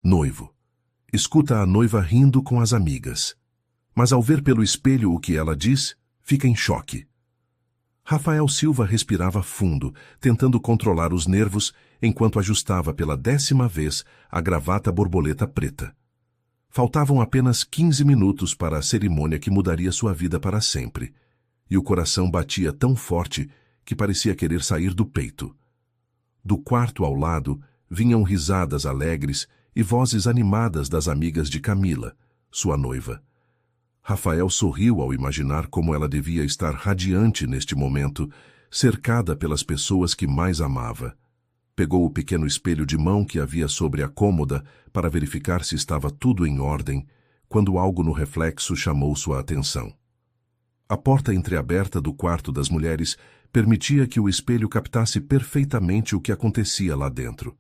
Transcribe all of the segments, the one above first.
Noivo. Escuta a noiva rindo com as amigas. Mas ao ver pelo espelho o que ela diz, fica em choque. Rafael Silva respirava fundo, tentando controlar os nervos, enquanto ajustava pela 10ª vez a gravata borboleta preta. Faltavam apenas 15 minutos para a cerimônia que mudaria sua vida para sempre, e o coração batia tão forte que parecia querer sair do peito. Do quarto ao lado, vinham risadas alegres e vozes animadas das amigas de Camila, sua noiva. Rafael sorriu ao imaginar como ela devia estar radiante neste momento, cercada pelas pessoas que mais amava. Pegou o pequeno espelho de mão que havia sobre a cômoda para verificar se estava tudo em ordem, quando algo no reflexo chamou sua atenção. A porta entreaberta do quarto das mulheres permitia que o espelho captasse perfeitamente o que acontecia lá dentro.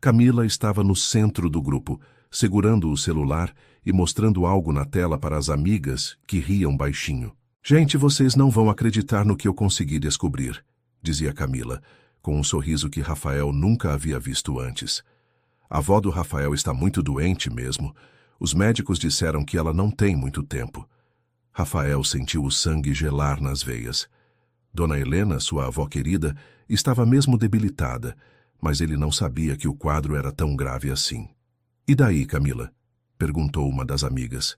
Camila estava no centro do grupo, segurando o celular e mostrando algo na tela para as amigas, que riam baixinho. "Gente, vocês não vão acreditar no que eu consegui descobrir", dizia Camila, com um sorriso que Rafael nunca havia visto antes. "A avó do Rafael está muito doente mesmo. Os médicos disseram que ela não tem muito tempo." Rafael sentiu o sangue gelar nas veias. Dona Helena, sua avó querida, estava mesmo debilitada, mas ele não sabia que o quadro era tão grave assim. "E daí, Camila?" perguntou uma das amigas.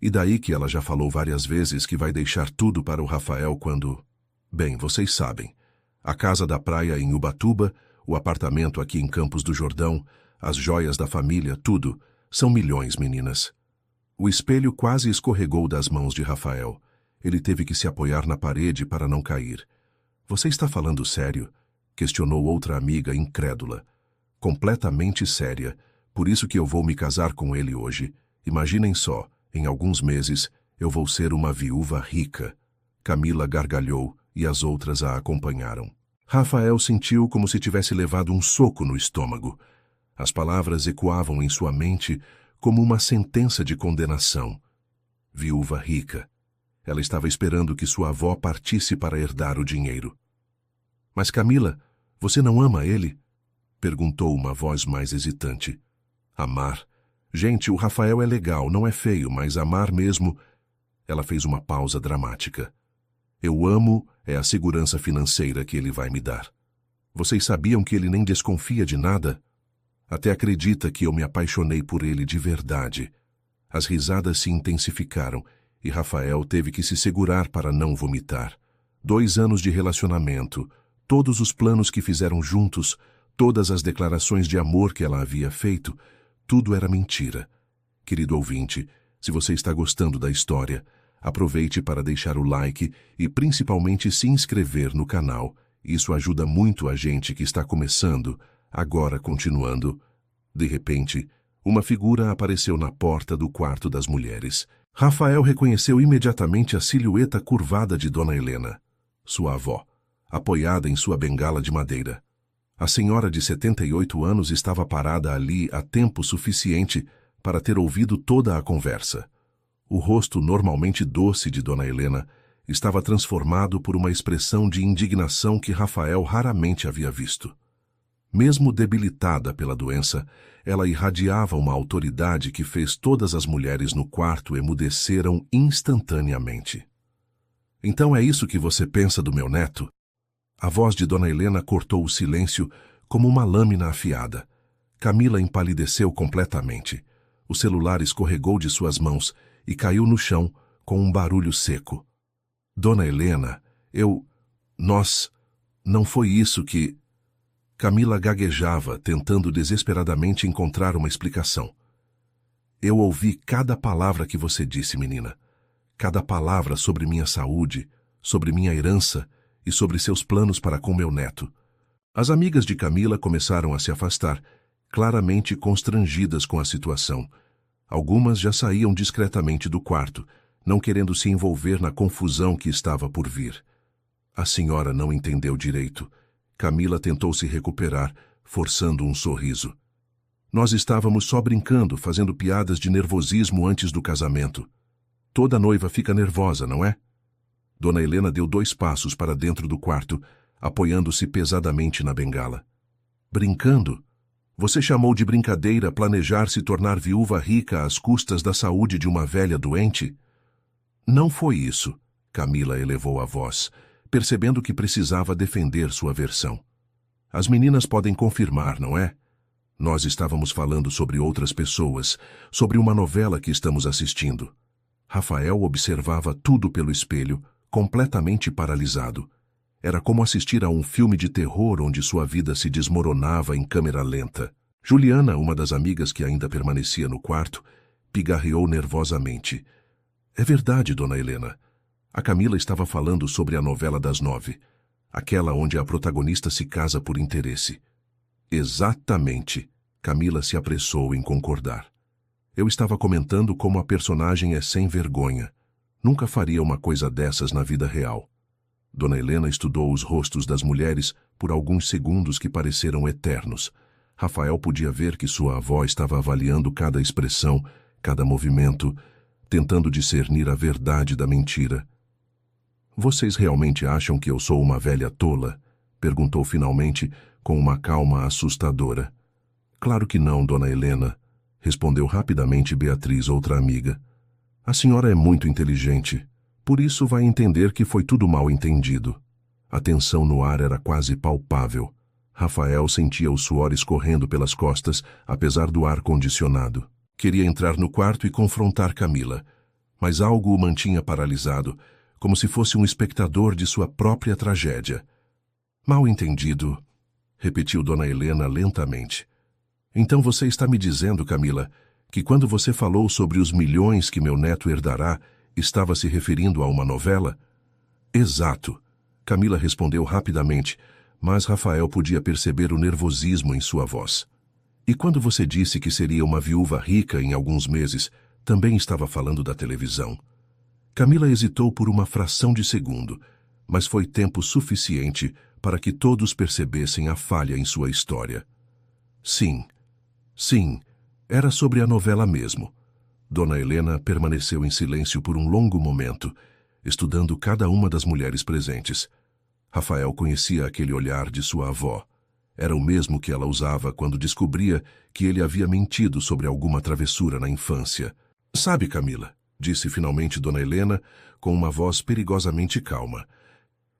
"E daí que ela já falou várias vezes que vai deixar tudo para o Rafael quando... Bem, vocês sabem. A casa da praia em Ubatuba, o apartamento aqui em Campos do Jordão, as joias da família, tudo. São milhões, meninas." O espelho quase escorregou das mãos de Rafael. Ele teve que se apoiar na parede para não cair. "Você está falando sério?" questionou outra amiga incrédula. "Completamente séria. Por isso que eu vou me casar com ele hoje. Imaginem só, em alguns meses eu vou ser uma viúva rica." Camila gargalhou e as outras a acompanharam. Rafael sentiu como se tivesse levado um soco no estômago. As palavras ecoavam em sua mente como uma sentença de condenação. Viúva rica. Ela estava esperando que sua avó partisse para herdar o dinheiro. "Mas Camila, você não ama ele?" perguntou uma voz mais hesitante. "Amar? Gente, o Rafael é legal, não é feio, mas amar mesmo..." Ela fez uma pausa dramática. "Eu amo é a segurança financeira que ele vai me dar. Vocês sabiam que ele nem desconfia de nada? Até acredita que eu me apaixonei por ele de verdade." As risadas se intensificaram e Rafael teve que se segurar para não vomitar. 2 anos de relacionamento, todos os planos que fizeram juntos, todas as declarações de amor que ela havia feito, tudo era mentira. Querido ouvinte, se você está gostando da história, aproveite para deixar o like e principalmente se inscrever no canal. Isso ajuda muito a gente que está começando. Agora, continuando. De repente, uma figura apareceu na porta do quarto das mulheres. Rafael reconheceu imediatamente a silhueta curvada de Dona Helena, sua avó, apoiada em sua bengala de madeira. A senhora de 78 anos estava parada ali há tempo suficiente para ter ouvido toda a conversa. O rosto normalmente doce de Dona Helena estava transformado por uma expressão de indignação que Rafael raramente havia visto. Mesmo debilitada pela doença, ela irradiava uma autoridade que fez todas as mulheres no quarto emudeceram instantaneamente. "Então é isso que você pensa do meu neto?" A voz de Dona Helena cortou o silêncio como uma lâmina afiada. Camila empalideceu completamente. O celular escorregou de suas mãos e caiu no chão com um barulho seco. "Dona Helena, nós... não foi isso que..." Camila gaguejava, tentando desesperadamente encontrar uma explicação. "Eu ouvi cada palavra que você disse, menina. Cada palavra sobre minha saúde, sobre minha herança e sobre seus planos para com meu neto." As amigas de Camila começaram a se afastar, claramente constrangidas com a situação. Algumas já saíam discretamente do quarto, não querendo se envolver na confusão que estava por vir. A senhora não entendeu direito. Camila tentou se recuperar, forçando um sorriso. "Nós estávamos só brincando, fazendo piadas de nervosismo antes do casamento. Toda noiva fica nervosa, não é?" Dona Helena deu 2 passos para dentro do quarto, apoiando-se pesadamente na bengala. "Brincando? Você chamou de brincadeira planejar se tornar viúva rica às custas da saúde de uma velha doente? Não foi isso, Camila elevou a voz, percebendo que precisava defender sua versão. As meninas podem confirmar, não é? Nós estávamos falando sobre outras pessoas, sobre uma novela que estamos assistindo. Rafael observava tudo pelo espelho, completamente paralisado. Era como assistir a um filme de terror onde sua vida se desmoronava em câmera lenta. Juliana, uma das amigas que ainda permanecia no quarto, pigarreou nervosamente. É verdade, dona Helena. A Camila estava falando sobre a novela das 9, aquela onde a protagonista se casa por interesse. Exatamente. Camila se apressou em concordar. Eu estava comentando como a personagem é sem vergonha. Nunca faria uma coisa dessas na vida real. Dona Helena estudou os rostos das mulheres por alguns segundos que pareceram eternos. Rafael podia ver que sua avó estava avaliando cada expressão, cada movimento, tentando discernir a verdade da mentira. Vocês realmente acham que eu sou uma velha tola? Perguntou finalmente, com uma calma assustadora. Claro que não, dona Helena, respondeu rapidamente Beatriz, outra amiga. A senhora é muito inteligente. Por isso vai entender que foi tudo mal entendido. A tensão no ar era quase palpável. Rafael sentia o suor escorrendo pelas costas, apesar do ar condicionado. Queria entrar no quarto e confrontar Camila, mas algo o mantinha paralisado, como se fosse um espectador de sua própria tragédia. Mal entendido, repetiu dona Helena lentamente. Então você está me dizendo, Camila, que quando você falou sobre os milhões que meu neto herdará, estava se referindo a uma novela? Exato. Camila respondeu rapidamente, mas Rafael podia perceber o nervosismo em sua voz. E quando você disse que seria uma viúva rica em alguns meses, também estava falando da televisão. Camila hesitou por uma fração de segundo, mas foi tempo suficiente para que todos percebessem a falha em sua história. Sim, era sobre a novela mesmo. Dona Helena permaneceu em silêncio por um longo momento, estudando cada uma das mulheres presentes. Rafael conhecia aquele olhar de sua avó. Era o mesmo que ela usava quando descobria que ele havia mentido sobre alguma travessura na infância. Sabe, Camila, disse finalmente dona Helena, com uma voz perigosamente calma.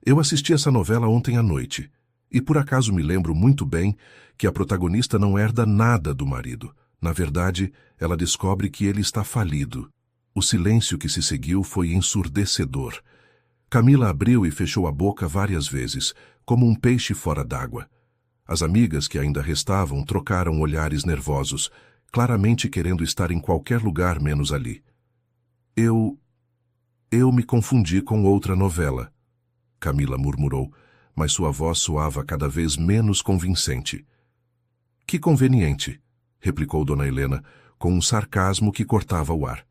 Eu assisti essa novela ontem à noite, e por acaso me lembro muito bem que a protagonista não herda nada do marido. Na verdade, ela descobre que ele está falido. O silêncio que se seguiu foi ensurdecedor. Camila abriu e fechou a boca várias vezes, como um peixe fora d'água. As amigas que ainda restavam trocaram olhares nervosos, claramente querendo estar em qualquer lugar menos ali. Eu me confundi com outra novela, Camila murmurou, mas sua voz soava cada vez menos convincente. Que conveniente, replicou dona Helena, com um sarcasmo que cortava o ar.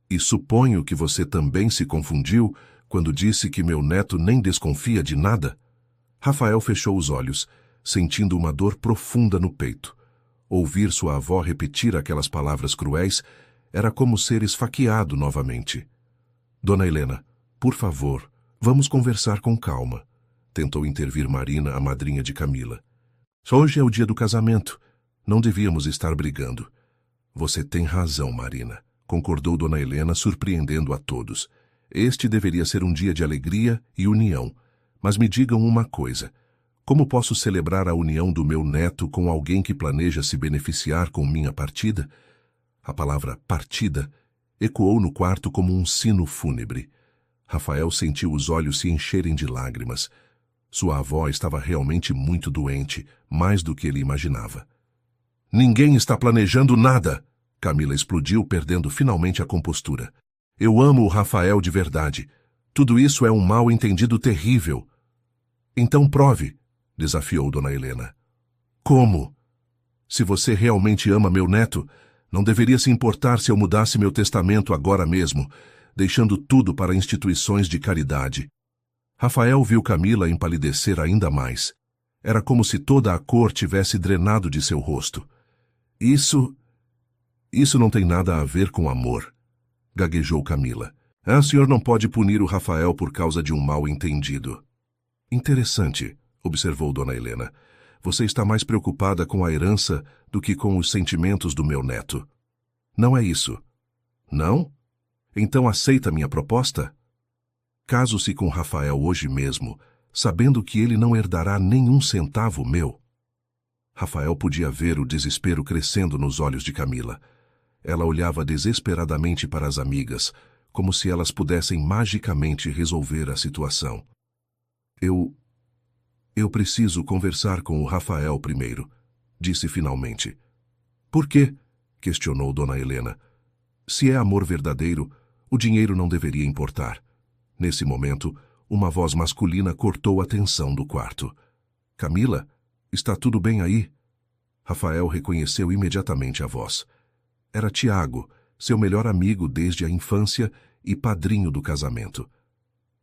E suponho que você também se confundiu quando disse que meu neto nem desconfia de nada? Rafael fechou os olhos, sentindo uma dor profunda no peito. Ouvir sua avó repetir aquelas palavras cruéis era como ser esfaqueado novamente. Dona Helena, por favor, vamos conversar com calma, tentou intervir Marina, a madrinha de Camila. Hoje é o dia do casamento. Não devíamos estar brigando. Você tem razão, Marina, concordou dona Helena, surpreendendo a todos. Este deveria ser um dia de alegria e união. Mas me digam uma coisa. Como posso celebrar a união do meu neto com alguém que planeja se beneficiar com minha partida? A palavra partida ecoou no quarto como um sino fúnebre. Rafael sentiu os olhos se encherem de lágrimas. Sua avó estava realmente muito doente, mais do que ele imaginava. Ninguém está planejando nada! Camila explodiu, perdendo finalmente a compostura. Eu amo o Rafael de verdade. Tudo isso é um mal-entendido terrível. Então prove, desafiou dona Helena. Como? Se você realmente ama meu neto, não deveria se importar se eu mudasse meu testamento agora mesmo, deixando tudo para instituições de caridade. Rafael viu Camila empalidecer ainda mais. Era como se toda a cor tivesse drenado de seu rosto. Isso não tem nada a ver com amor, gaguejou Camila. O senhor não pode punir o Rafael por causa de um mal-entendido. Interessante, observou dona Helena. Você está mais preocupada com a herança do que com os sentimentos do meu neto. Não é isso. Não? Então aceita minha proposta? Caso-se com Rafael hoje mesmo, sabendo que ele não herdará nenhum centavo meu. Rafael podia ver o desespero crescendo nos olhos de Camila. Ela olhava desesperadamente para as amigas, como se elas pudessem magicamente resolver a situação. Eu preciso conversar com o Rafael primeiro, disse finalmente. Por quê? Questionou Dona Helena. Se é amor verdadeiro, o dinheiro não deveria importar. Nesse momento, uma voz masculina cortou a tensão do quarto. Camila, está tudo bem aí? Rafael reconheceu imediatamente a voz. Era Tiago, seu melhor amigo desde a infância e padrinho do casamento.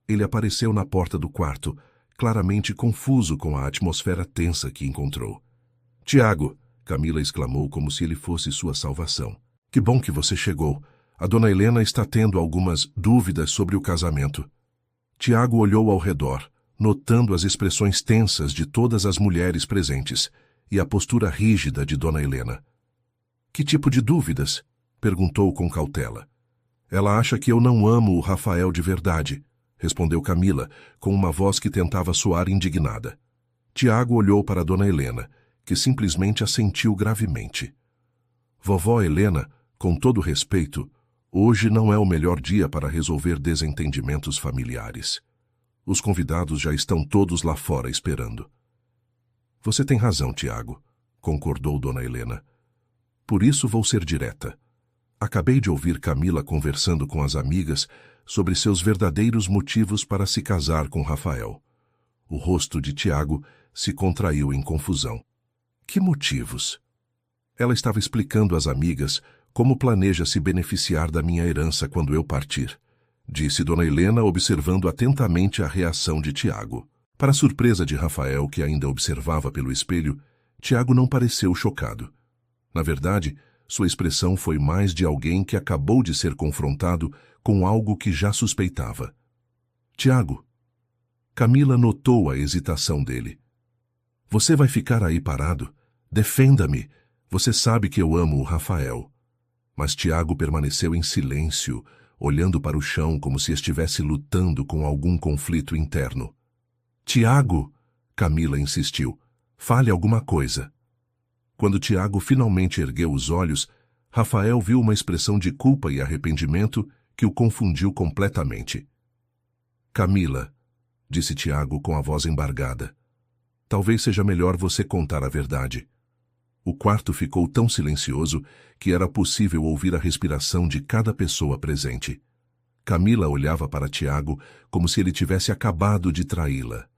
Ele apareceu na porta do quarto, claramente confuso com a atmosfera tensa que encontrou. Tiago, Camila exclamou como se ele fosse sua salvação. Que bom que você chegou. A Dona Helena está tendo algumas dúvidas sobre o casamento. Tiago olhou ao redor, notando as expressões tensas de todas as mulheres presentes e a postura rígida de Dona Helena. Que tipo de dúvidas? Perguntou com cautela. Ela acha que eu não amo o Rafael de verdade, respondeu Camila, com uma voz que tentava soar indignada. Tiago olhou para Dona Helena, que simplesmente assentiu gravemente. Vovó Helena, com todo respeito, hoje não é o melhor dia para resolver desentendimentos familiares. Os convidados já estão todos lá fora esperando. Você tem razão, Tiago, concordou Dona Helena. Por isso vou ser direta. Acabei de ouvir Camila conversando com as amigas sobre seus verdadeiros motivos para se casar com Rafael. O rosto de Tiago se contraiu em confusão. Que motivos? Ela estava explicando às amigas como planeja se beneficiar da minha herança quando eu partir, disse Dona Helena, observando atentamente a reação de Tiago. Para surpresa de Rafael, que ainda observava pelo espelho, Tiago não pareceu chocado. Na verdade, sua expressão foi mais de alguém que acabou de ser confrontado com algo que já suspeitava. Tiago. Camila notou a hesitação dele. Você vai ficar aí parado? Defenda-me. Você sabe que eu amo o Rafael. Mas Tiago permaneceu em silêncio, olhando para o chão como se estivesse lutando com algum conflito interno. Tiago, Camila insistiu, fale alguma coisa. Quando Tiago finalmente ergueu os olhos, Rafael viu uma expressão de culpa e arrependimento que o confundiu completamente. Camila, disse Tiago com a voz embargada, talvez seja melhor você contar a verdade. O quarto ficou tão silencioso que era possível ouvir a respiração de cada pessoa presente. Camila olhava para Tiago como se ele tivesse acabado de traí-la.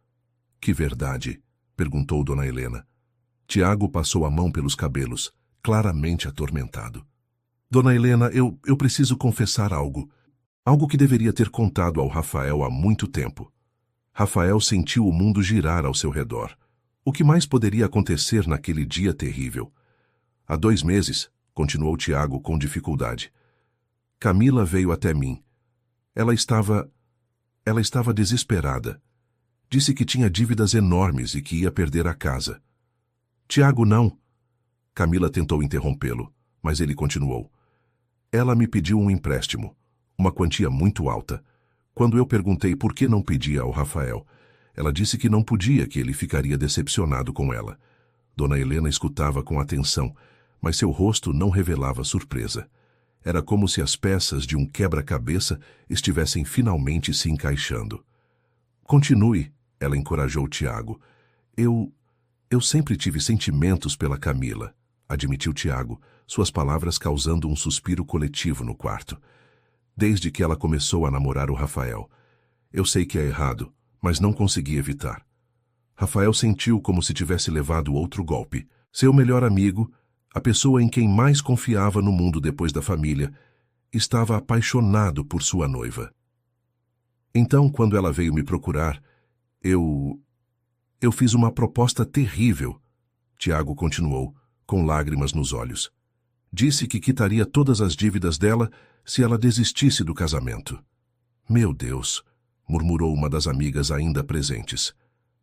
Que verdade? Perguntou Dona Helena. Tiago passou a mão pelos cabelos, claramente atormentado. Dona Helena, eu preciso confessar algo. Algo que deveria ter contado ao Rafael há muito tempo. Rafael sentiu o mundo girar ao seu redor. O que mais poderia acontecer naquele dia terrível? Há 2 meses, continuou Tiago com dificuldade. Camila veio até mim. Ela estava desesperada. Disse que tinha dívidas enormes e que ia perder a casa. Tiago, não. Camila tentou interrompê-lo, mas ele continuou. Ela me pediu um empréstimo, uma quantia muito alta. Quando eu perguntei por que não pedia ao Rafael, ela disse que não podia, que ele ficaria decepcionado com ela. Dona Helena escutava com atenção, mas seu rosto não revelava surpresa. Era como se as peças de um quebra-cabeça estivessem finalmente se encaixando. Continue, ela encorajou Tiago. Eu sempre tive sentimentos pela Camila, admitiu Tiago, suas palavras causando um suspiro coletivo no quarto. Desde que ela começou a namorar o Rafael. Eu sei que é errado, mas não consegui evitar. Rafael sentiu como se tivesse levado outro golpe. Seu melhor amigo, a pessoa em quem mais confiava no mundo depois da família, estava apaixonado por sua noiva. Então, quando ela veio me procurar, eu fiz uma proposta terrível, Tiago continuou, com lágrimas nos olhos. Disse que quitaria todas as dívidas dela se ela desistisse do casamento. Meu Deus, murmurou uma das amigas ainda presentes.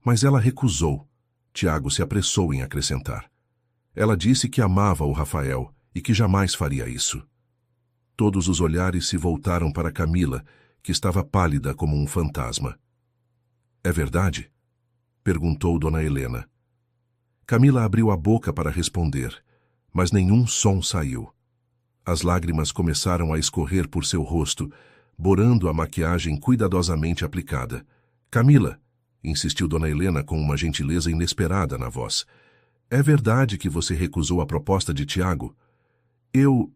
Mas ela recusou. Tiago se apressou em acrescentar. Ela disse que amava o Rafael e que jamais faria isso. Todos os olhares se voltaram para Camila, que estava pálida como um fantasma. É verdade? Perguntou Dona Helena. Camila abriu a boca para responder, mas nenhum som saiu. As lágrimas começaram a escorrer por seu rosto, borando a maquiagem cuidadosamente aplicada. Camila, insistiu Dona Helena com uma gentileza inesperada na voz. É verdade que você recusou a proposta de Tiago? Eu...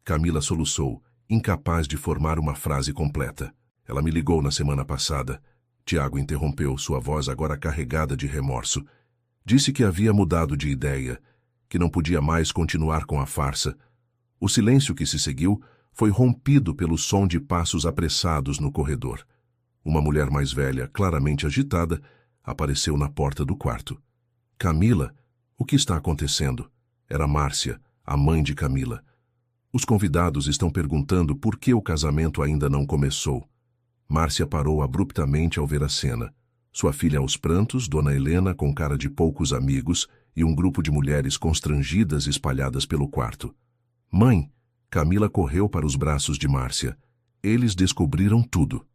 Camila soluçou, incapaz de formar uma frase completa. Ela me ligou na semana passada. Tiago interrompeu, sua voz agora carregada de remorso. Disse que havia mudado de ideia, que não podia mais continuar com a farsa. O silêncio que se seguiu foi rompido pelo som de passos apressados no corredor. Uma mulher mais velha, claramente agitada, apareceu na porta do quarto. Camila, o que está acontecendo? Era Márcia, a mãe de Camila. Os convidados estão perguntando por que o casamento ainda não começou. Márcia parou abruptamente ao ver a cena. Sua filha aos prantos, Dona Helena com cara de poucos amigos e um grupo de mulheres constrangidas espalhadas pelo quarto. Mãe, Camila correu para os braços de Márcia. Eles descobriram tudo.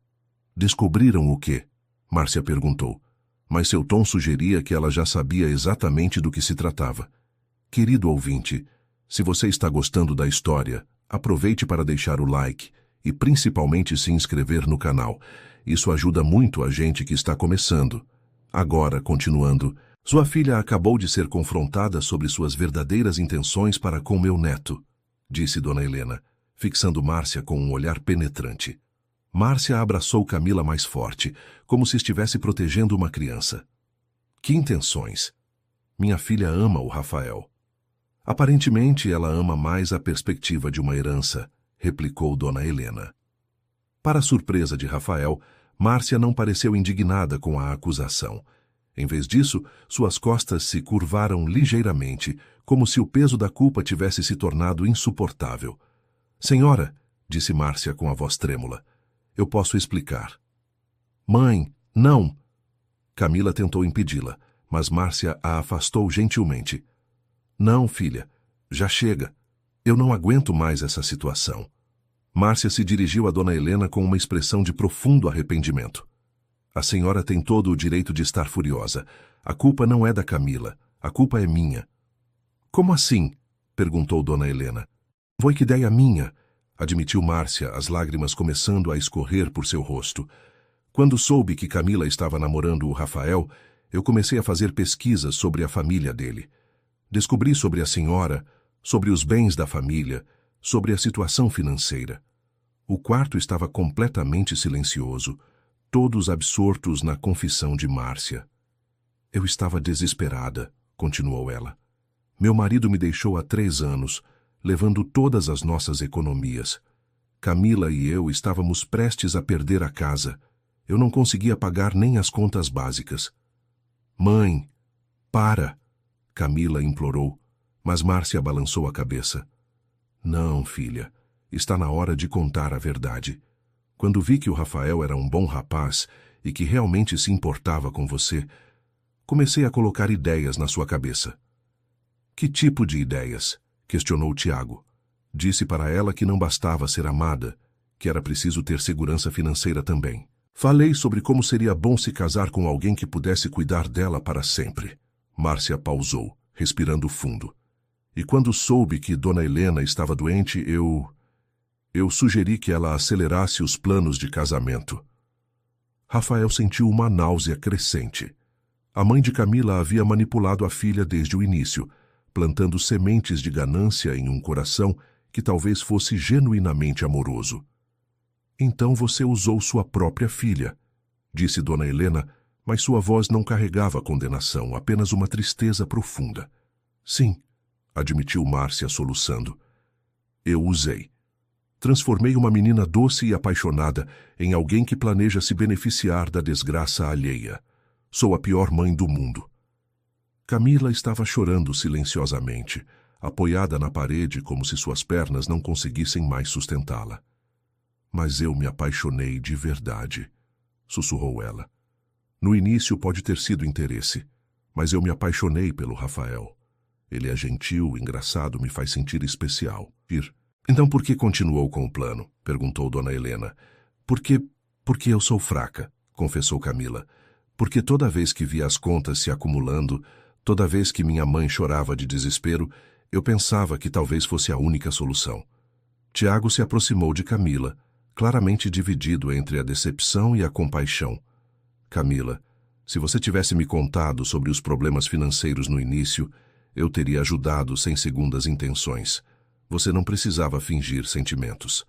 Descobriram o quê? Márcia perguntou. Mas seu tom sugeria que ela já sabia exatamente do que se tratava. Querido ouvinte, se você está gostando da história, aproveite para deixar o like e principalmente se inscrever no canal. Isso ajuda muito a gente que está começando. Agora, continuando, sua filha acabou de ser confrontada sobre suas verdadeiras intenções para com meu neto, disse Dona Helena, fixando Márcia com um olhar penetrante. Márcia abraçou Camila mais forte, como se estivesse protegendo uma criança. Que intenções? Minha filha ama o Rafael. Aparentemente, ela ama mais a perspectiva de uma herança, replicou Dona Helena. Para a surpresa de Rafael, Márcia não pareceu indignada com a acusação. Em vez disso, suas costas se curvaram ligeiramente, como se o peso da culpa tivesse se tornado insuportável. Senhora, disse Márcia com a voz trêmula, eu posso explicar. Mãe, não! Camila tentou impedi-la, mas Márcia a afastou gentilmente. Não, filha, já chega. Eu não aguento mais essa situação. Márcia se dirigiu a Dona Helena com uma expressão de profundo arrependimento. A senhora tem todo o direito de estar furiosa. A culpa não é da Camila. A culpa é minha. Como assim? Perguntou Dona Helena. Foi que ideia minha, admitiu Márcia, as lágrimas começando a escorrer por seu rosto. Quando soube que Camila estava namorando o Rafael, eu comecei a fazer pesquisas sobre a família dele. Descobri sobre a senhora, sobre os bens da família, sobre a situação financeira. O quarto estava completamente silencioso, todos absortos na confissão de Márcia. Eu estava desesperada, continuou ela. Meu marido me deixou há 3 anos, levando todas as nossas economias. Camila e eu estávamos prestes a perder a casa. Eu não conseguia pagar nem as contas básicas. Mãe, para! Camila implorou, mas Márcia balançou a cabeça. Não, filha, está na hora de contar a verdade. Quando vi que o Rafael era um bom rapaz e que realmente se importava com você, comecei a colocar ideias na sua cabeça. Que tipo de ideias? Questionou Tiago. Disse para ela que não bastava ser amada, que era preciso ter segurança financeira também. Falei sobre como seria bom se casar com alguém que pudesse cuidar dela para sempre. Márcia pausou, respirando fundo. E quando soube que Dona Helena estava doente, eu sugeri que ela acelerasse os planos de casamento. Rafael sentiu uma náusea crescente. A mãe de Camila havia manipulado a filha desde o início, plantando sementes de ganância em um coração que talvez fosse genuinamente amoroso. Então você usou sua própria filha, disse Dona Helena, mas sua voz não carregava condenação, apenas uma tristeza profunda. Sim, admitiu Márcia soluçando. Eu usei. Transformei uma menina doce e apaixonada em alguém que planeja se beneficiar da desgraça alheia. Sou a pior mãe do mundo. Camila estava chorando silenciosamente, apoiada na parede como se suas pernas não conseguissem mais sustentá-la. Mas eu me apaixonei de verdade, sussurrou ela. No início pode ter sido interesse, Mas eu me apaixonei pelo Rafael. Ele é gentil, engraçado, me faz sentir especial. Então por que continuou com o plano? Perguntou Dona Helena. Porque eu sou fraca, confessou Camila. Porque toda vez que via as contas se acumulando, toda vez que minha mãe chorava de desespero, eu pensava que talvez fosse a única solução. Tiago se aproximou de Camila, claramente dividido entre a decepção e a compaixão. Camila, se você tivesse me contado sobre os problemas financeiros no início, eu teria ajudado sem segundas intenções. Você não precisava fingir sentimentos.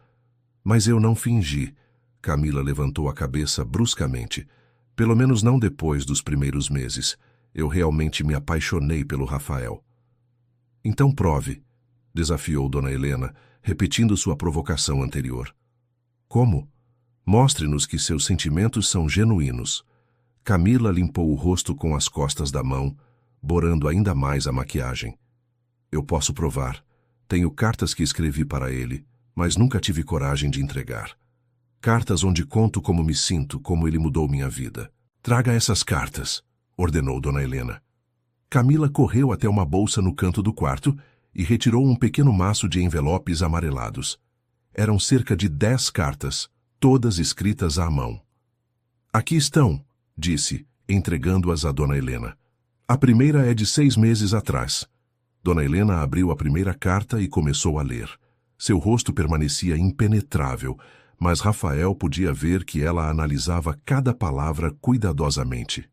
Mas eu não fingi. Camila levantou a cabeça bruscamente. Pelo menos não depois dos primeiros meses. Eu realmente me apaixonei pelo Rafael. Então prove, desafiou Dona Helena, repetindo sua provocação anterior. Como? Mostre-nos que seus sentimentos são genuínos. Camila limpou o rosto com as costas da mão, borando ainda mais a maquiagem. Eu posso provar. Tenho cartas que escrevi para ele, mas nunca tive coragem de entregar. Cartas onde conto como me sinto, como ele mudou minha vida. Traga essas cartas, ordenou Dona Helena. Camila correu até uma bolsa no canto do quarto e retirou um pequeno maço de envelopes amarelados. Eram cerca de 10 cartas, todas escritas à mão. Aqui estão, disse, entregando-as a Dona Helena. A primeira é de 6 meses atrás. Dona Helena abriu a primeira carta e começou a ler. Seu rosto permanecia impenetrável, mas Rafael podia ver que ela analisava cada palavra cuidadosamente.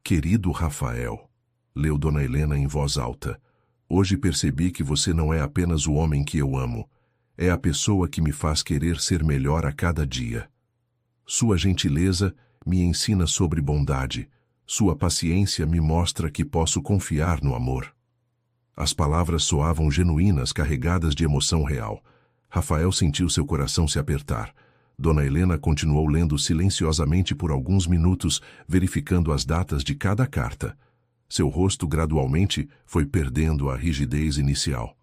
Querido Rafael, leu Dona Helena em voz alta, hoje percebi que você não é apenas o homem que eu amo, é a pessoa que me faz querer ser melhor a cada dia. Sua gentileza me ensina sobre bondade, sua paciência me mostra que posso confiar no amor. As palavras soavam genuínas, carregadas de emoção real. Rafael sentiu seu coração se apertar. Dona Helena continuou lendo silenciosamente por alguns minutos, verificando as datas de cada carta. Seu rosto gradualmente foi perdendo a rigidez inicial.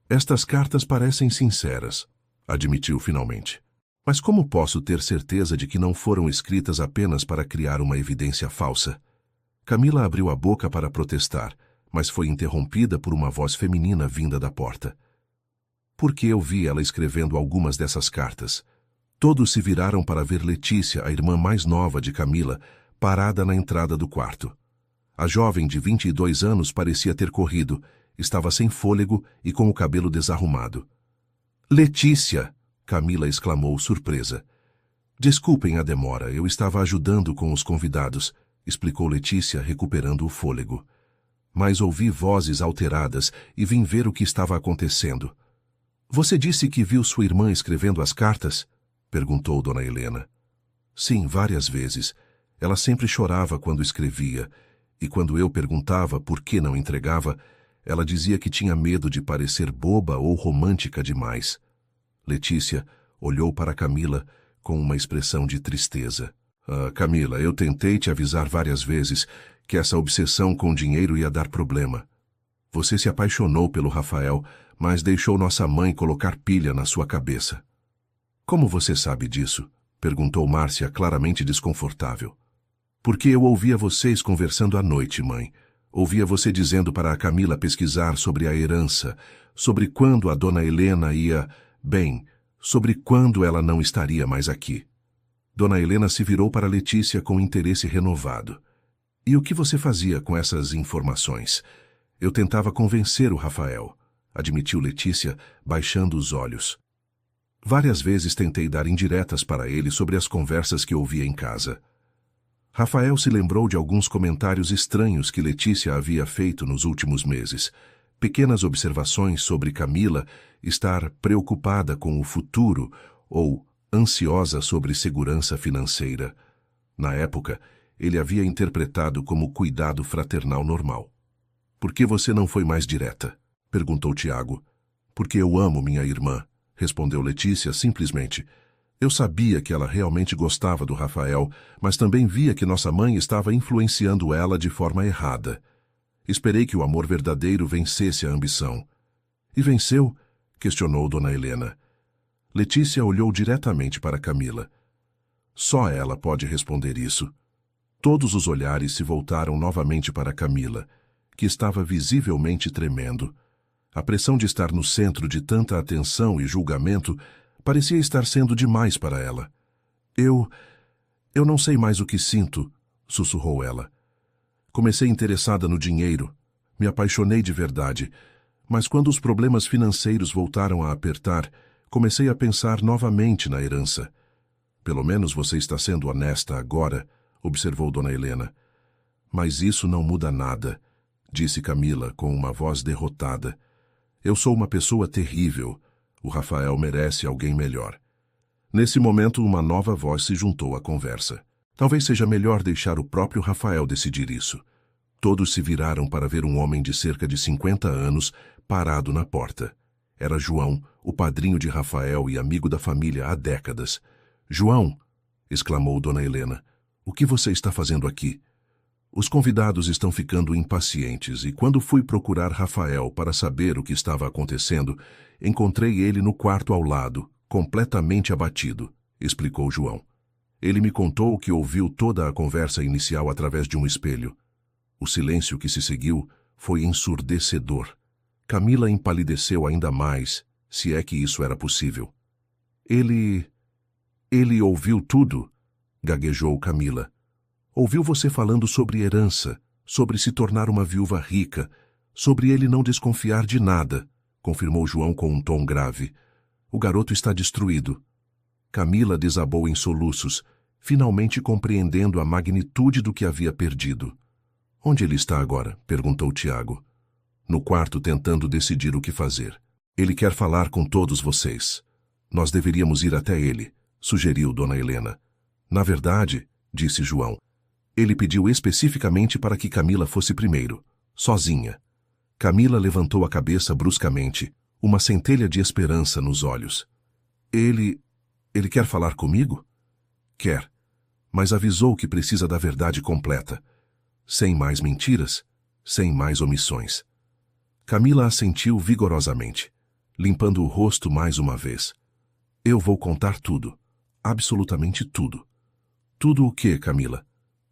Estas cartas parecem sinceras, admitiu finalmente. Mas como posso ter certeza de que não foram escritas apenas para criar uma evidência falsa? Camila abriu a boca para protestar, mas foi interrompida por uma voz feminina vinda da porta. Porque eu vi ela escrevendo algumas dessas cartas. Todos se viraram para ver Letícia, a irmã mais nova de Camila, parada na entrada do quarto. A jovem de 22 anos parecia ter corrido, estava sem fôlego e com o cabelo desarrumado. Letícia! Camila exclamou, surpresa. Desculpem a demora, eu estava ajudando com os convidados, explicou Letícia, recuperando o fôlego. Mas ouvi vozes alteradas e vim ver o que estava acontecendo. Você disse que viu sua irmã escrevendo as cartas? Perguntou Dona Helena. Sim, várias vezes. Ela sempre chorava quando escrevia, e quando eu perguntava por que não entregava, ela dizia que tinha medo de parecer boba ou romântica demais. Letícia olhou para Camila com uma expressão de tristeza. Camila, eu tentei te avisar várias vezes que essa obsessão com dinheiro ia dar problema. Você se apaixonou pelo Rafael, mas deixou nossa mãe colocar pilha na sua cabeça. Como você sabe disso? Perguntou Márcia, claramente desconfortável. Porque eu ouvia vocês conversando à noite, mãe. Ouvia você dizendo para a Camila pesquisar sobre a herança, sobre quando a Dona Helena ia... Bem, sobre quando ela não estaria mais aqui. Dona Helena se virou para Letícia com interesse renovado. E o que você fazia com essas informações? Eu tentava convencer o Rafael, admitiu Letícia, baixando os olhos. Várias vezes tentei dar indiretas para ele sobre as conversas que ouvia em casa. Rafael se lembrou de alguns comentários estranhos que Letícia havia feito nos últimos meses. Pequenas observações sobre Camila estar preocupada com o futuro ou ansiosa sobre segurança financeira. Na época, ele havia interpretado como cuidado fraternal normal. Por que você não foi mais direta? Perguntou Tiago. Porque eu amo minha irmã, respondeu Letícia simplesmente. Eu sabia que ela realmente gostava do Rafael, mas também via que nossa mãe estava influenciando ela de forma errada. Esperei que o amor verdadeiro vencesse a ambição. E venceu? Questionou Dona Helena. Letícia olhou diretamente para Camila. Só ela pode responder isso. Todos os olhares se voltaram novamente para Camila, que estava visivelmente tremendo. A pressão de estar no centro de tanta atenção e julgamento parecia estar sendo demais para ela. Eu não sei mais o que sinto, sussurrou ela. Comecei interessada no dinheiro, me apaixonei de verdade, mas quando os problemas financeiros voltaram a apertar, comecei a pensar novamente na herança. Pelo menos você está sendo honesta agora, observou Dona Helena. Mas isso não muda nada, disse Camila com uma voz derrotada. Eu sou uma pessoa terrível. O Rafael merece alguém melhor. Nesse momento, uma nova voz se juntou à conversa. Talvez seja melhor deixar o próprio Rafael decidir isso. Todos se viraram para ver um homem de cerca de 50 anos parado na porta. Era João, o padrinho de Rafael e amigo da família há décadas. João, exclamou Dona Helena, o que você está fazendo aqui? Os convidados estão ficando impacientes e quando fui procurar Rafael para saber o que estava acontecendo, encontrei ele no quarto ao lado, completamente abatido, explicou João. Ele me contou que ouviu toda a conversa inicial através de um espelho. O silêncio que se seguiu foi ensurdecedor. Camila empalideceu ainda mais, se é que isso era possível. Ele ouviu tudo, gaguejou Camila. Ouviu você falando sobre herança, sobre se tornar uma viúva rica, sobre ele não desconfiar de nada, confirmou João com um tom grave. O garoto está destruído. Camila desabou em soluços, finalmente compreendendo a magnitude do que havia perdido. Onde ele está agora? Perguntou Tiago. No quarto tentando decidir o que fazer. Ele quer falar com todos vocês. Nós deveríamos ir até ele, sugeriu Dona Helena. Na verdade, disse João, ele pediu especificamente para que Camila fosse primeiro, sozinha. Camila levantou a cabeça bruscamente, uma centelha de esperança nos olhos. Ele quer falar comigo? Quer, mas avisou que precisa da verdade completa. Sem mais mentiras, sem mais omissões. Camila assentiu vigorosamente, limpando o rosto mais uma vez. Eu vou contar tudo, absolutamente tudo. Tudo o quê, Camila?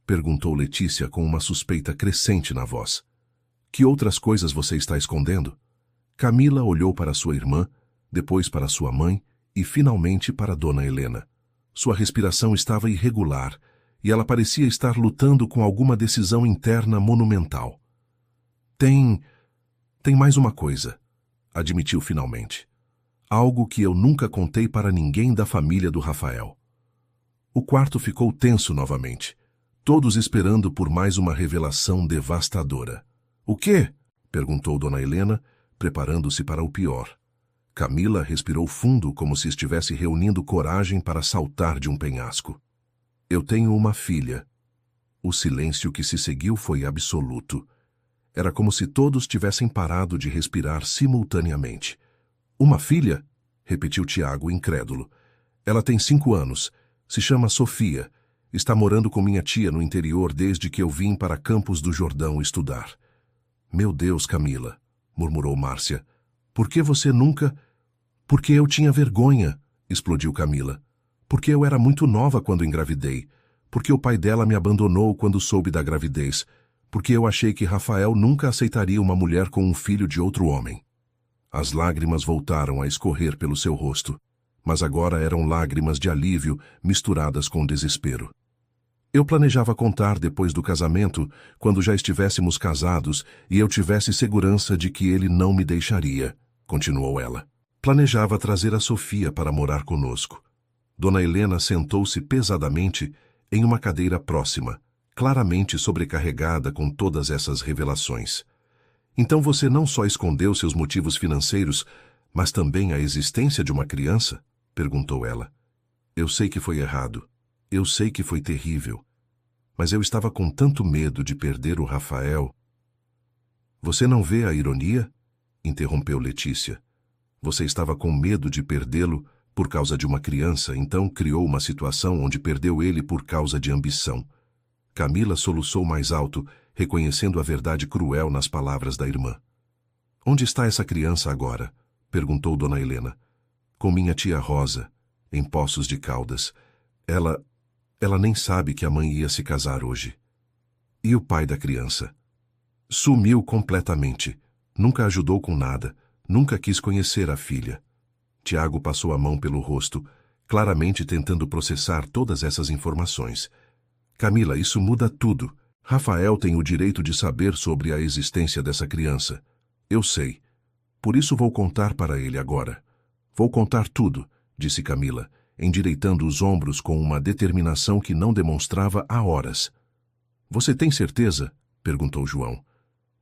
Perguntou Letícia com uma suspeita crescente na voz. Que outras coisas você está escondendo? Camila olhou para sua irmã, depois para sua mãe e finalmente para Dona Helena. Sua respiração estava irregular e ela parecia estar lutando com alguma decisão interna monumental. Tem mais uma coisa, admitiu finalmente. Algo que eu nunca contei para ninguém da família do Rafael. O quarto ficou tenso novamente, todos esperando por mais uma revelação devastadora. O quê? Perguntou Dona Helena, preparando-se para o pior. Camila respirou fundo como se estivesse reunindo coragem para saltar de um penhasco. Eu tenho uma filha. O silêncio que se seguiu foi absoluto. Era como se todos tivessem parado de respirar simultaneamente. Uma filha? Repetiu Tiago, incrédulo. Ela tem 5 anos. Se chama Sofia. Está morando com minha tia no interior desde que eu vim para Campos do Jordão estudar. Meu Deus, Camila, murmurou Márcia. Por que você nunca... Porque eu tinha vergonha, explodiu Camila. Porque eu era muito nova quando engravidei. Porque o pai dela me abandonou quando soube da gravidez. Porque eu achei que Rafael nunca aceitaria uma mulher com um filho de outro homem. As lágrimas voltaram a escorrer pelo seu rosto, mas agora eram lágrimas de alívio misturadas com desespero. Eu planejava contar depois do casamento, quando já estivéssemos casados e eu tivesse segurança de que ele não me deixaria, continuou ela. Planejava trazer a Sofia para morar conosco. Dona Helena sentou-se pesadamente em uma cadeira próxima, claramente sobrecarregada com todas essas revelações. Então você não só escondeu seus motivos financeiros, mas também a existência de uma criança? Perguntou ela. Eu sei que foi errado. Eu sei que foi terrível. Mas eu estava com tanto medo de perder o Rafael. Você não vê a ironia? Interrompeu Letícia. Você estava com medo de perdê-lo por causa de uma criança, então criou uma situação onde perdeu ele por causa de ambição. Camila soluçou mais alto, reconhecendo a verdade cruel nas palavras da irmã. Onde está essa criança agora? Perguntou Dona Helena. Com minha tia Rosa, em Poços de Caldas. Ela nem sabe que a mãe ia se casar hoje. E o pai da criança? Sumiu completamente. Nunca ajudou com nada. Nunca quis conhecer a filha. Tiago passou a mão pelo rosto, claramente tentando processar todas essas informações. Camila, isso muda tudo. Rafael tem o direito de saber sobre a existência dessa criança. Eu sei. Por isso vou contar para ele agora. Vou contar tudo, disse Camila, endireitando os ombros com uma determinação que não demonstrava há horas. Você tem certeza? Perguntou João.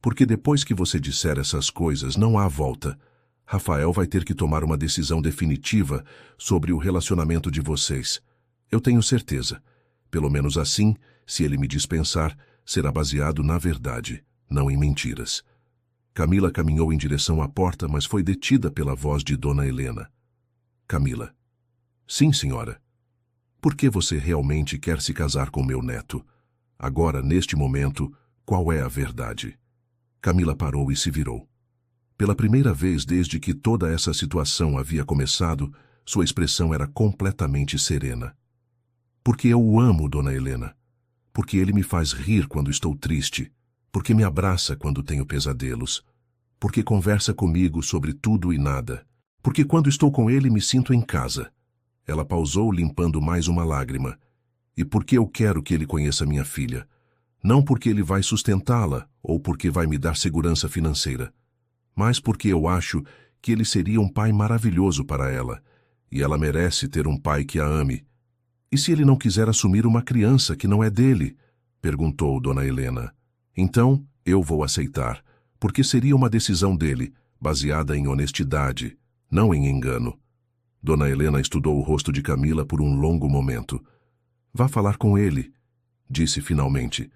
Porque depois que você disser essas coisas, não há volta. Rafael vai ter que tomar uma decisão definitiva sobre o relacionamento de vocês. Eu tenho certeza. Pelo menos assim, se ele me dispensar, será baseado na verdade, não em mentiras. Camila caminhou em direção à porta, mas foi detida pela voz de Dona Helena. Camila. Sim, senhora. Por que você realmente quer se casar com meu neto? Agora, neste momento, qual é a verdade? Camila parou e se virou. Pela primeira vez desde que toda essa situação havia começado, sua expressão era completamente serena. Porque eu o amo, Dona Helena. Porque ele me faz rir quando estou triste. Porque me abraça quando tenho pesadelos. Porque conversa comigo sobre tudo e nada. Porque quando estou com ele me sinto em casa. Ela pausou, limpando mais uma lágrima. E porque eu quero que ele conheça minha filha. Não porque ele vai sustentá-la ou porque vai me dar segurança financeira, mas porque eu acho que ele seria um pai maravilhoso para ela, e ela merece ter um pai que a ame. E se ele não quiser assumir uma criança que não é dele? Perguntou Dona Helena. Então, eu vou aceitar, porque seria uma decisão dele, baseada em honestidade, não em engano. Dona Helena estudou o rosto de Camila por um longo momento. Vá falar com ele, disse finalmente.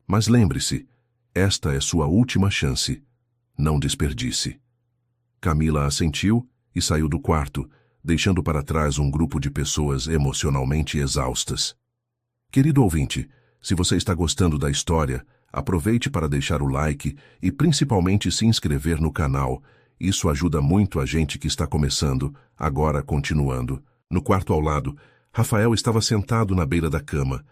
Mas lembre-se, esta é sua última chance. Não desperdice. Camila assentiu e saiu do quarto, deixando para trás um grupo de pessoas emocionalmente exaustas. Querido ouvinte, se você está gostando da história, aproveite para deixar o like e principalmente se inscrever no canal. Isso ajuda muito a gente que está começando, agora continuando. No quarto ao lado, Rafael estava sentado na beira da cama,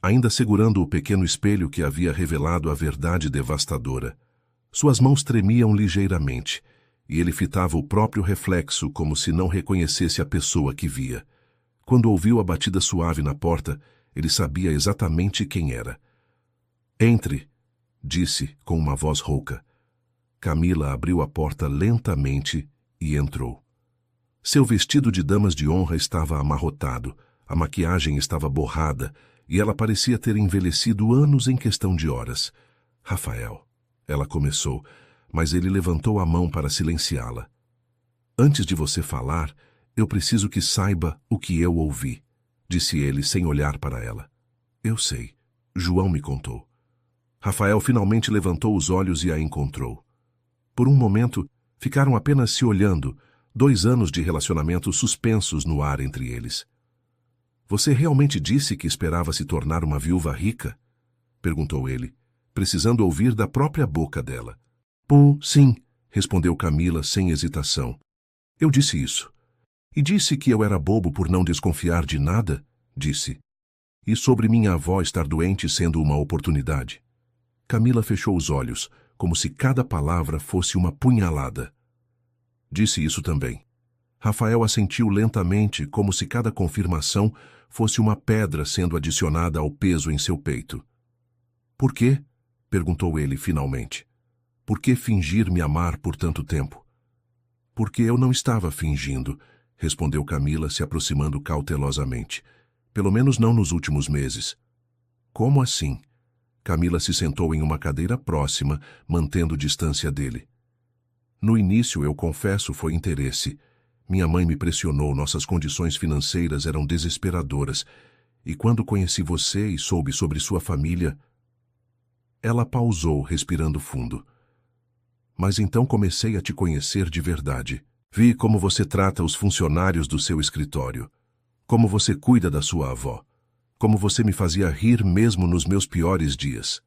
ainda segurando o pequeno espelho que havia revelado a verdade devastadora. Suas mãos tremiam ligeiramente, e ele fitava o próprio reflexo como se não reconhecesse a pessoa que via. Quando ouviu a batida suave na porta, ele sabia exatamente quem era. Entre, disse com uma voz rouca. Camila abriu a porta lentamente e entrou. Seu vestido de damas de honra estava amarrotado, a maquiagem estava borrada, e ela parecia ter envelhecido anos em questão de horas. Rafael, ela começou, mas ele levantou a mão para silenciá-la. Antes de você falar, eu preciso que saiba o que eu ouvi, disse ele sem olhar para ela. Eu sei. João me contou. Rafael finalmente levantou os olhos e a encontrou. Por um momento, ficaram apenas se olhando, 2 anos de relacionamento suspensos no ar entre eles. Você realmente disse que esperava se tornar uma viúva rica? Perguntou ele, precisando ouvir da própria boca dela. Sim, respondeu Camila sem hesitação. Eu disse isso. E disse que eu era bobo por não desconfiar de nada? Disse. E sobre minha avó estar doente sendo uma oportunidade? Camila fechou os olhos, como se cada palavra fosse uma punhalada. Disse isso também. Rafael assentiu lentamente, como se cada confirmação fosse uma pedra sendo adicionada ao peso em seu peito. Por quê? Perguntou ele finalmente. Por que fingir me amar por tanto tempo? Porque eu não estava fingindo, respondeu Camila, se aproximando cautelosamente. Pelo menos não nos últimos meses. Como assim? Camila se sentou em uma cadeira próxima, mantendo distância dele. No início, eu confesso, foi interesse. Minha mãe me pressionou, nossas condições financeiras eram desesperadoras. E quando conheci você e soube sobre sua família... Ela pausou, respirando fundo. Mas então comecei a te conhecer de verdade. Vi como você trata os funcionários do seu escritório. Como você cuida da sua avó. Como você me fazia rir mesmo nos meus piores dias.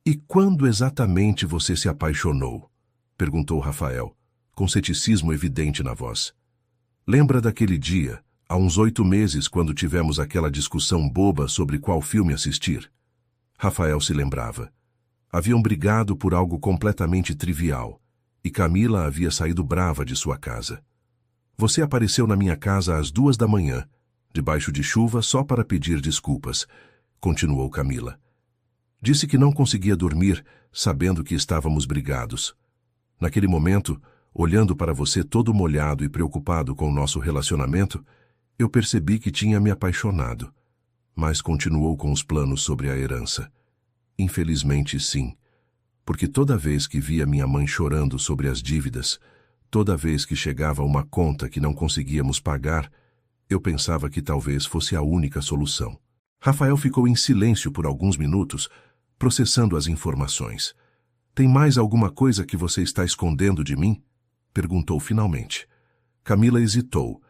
E quando exatamente você se apaixonou? Perguntou Rafael, com ceticismo evidente na voz. Lembra daquele dia, há uns 8 meses, quando tivemos aquela discussão boba sobre qual filme assistir? Rafael se lembrava. Haviam brigado por algo completamente trivial, e Camila havia saído brava de sua casa. Você apareceu na minha casa às 2 da manhã, debaixo de chuva só para pedir desculpas, continuou Camila. Disse que não conseguia dormir, sabendo que estávamos brigados. Naquele momento, olhando para você todo molhado e preocupado com o nosso relacionamento, eu percebi que tinha me apaixonado. Mas continuou com os planos sobre a herança. Infelizmente, sim. Porque toda vez que via minha mãe chorando sobre as dívidas, toda vez que chegava uma conta que não conseguíamos pagar, eu pensava que talvez fosse a única solução. Rafael ficou em silêncio por alguns minutos, processando as informações. Tem mais alguma coisa que você está escondendo de mim? Perguntou finalmente. Camila hesitou,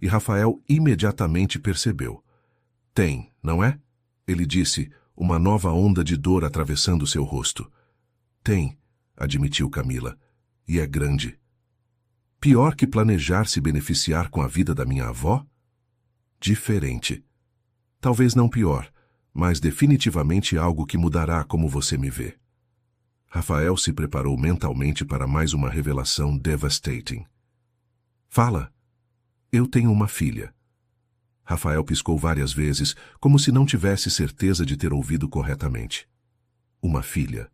e Rafael imediatamente percebeu. Tem, não é? Ele disse, uma nova onda de dor atravessando seu rosto. Tem, admitiu Camila, e é grande. Pior que planejar se beneficiar com a vida da minha avó? Diferente. Talvez não pior, mas definitivamente algo que mudará como você me vê. Rafael se preparou mentalmente para mais uma revelação devastating. Fala. Eu tenho uma filha. Rafael piscou várias vezes, como se não tivesse certeza de ter ouvido corretamente. Uma filha.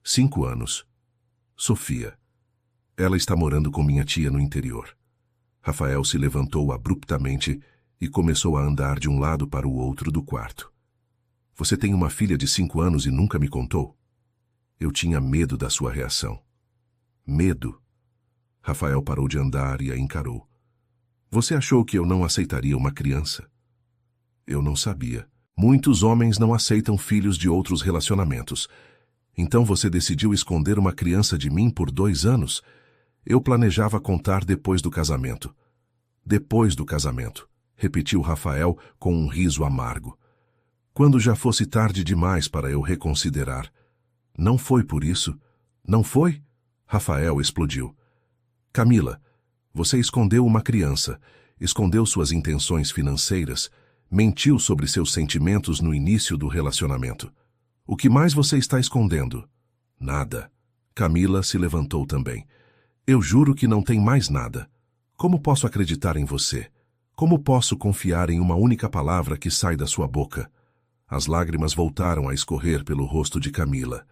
5 anos. Sofia. Ela está morando com minha tia no interior. Rafael se levantou abruptamente e começou a andar de um lado para o outro do quarto. Você tem uma filha de 5 anos e nunca me contou? Eu tinha medo da sua reação. Medo. Rafael parou de andar e a encarou. Você achou que eu não aceitaria uma criança? Eu não sabia. Muitos homens não aceitam filhos de outros relacionamentos. Então você decidiu esconder uma criança de mim por 2 anos? Eu planejava contar depois do casamento. Depois do casamento, repetiu Rafael com um riso amargo. Quando já fosse tarde demais para eu reconsiderar. Não foi por isso? Não foi? Rafael explodiu. Camila, você escondeu uma criança, escondeu suas intenções financeiras, mentiu sobre seus sentimentos no início do relacionamento. O que mais você está escondendo? Nada. Camila se levantou também. Eu juro que não tem mais nada. Como posso acreditar em você? Como posso confiar em uma única palavra que sai da sua boca? As lágrimas voltaram a escorrer pelo rosto de Camila.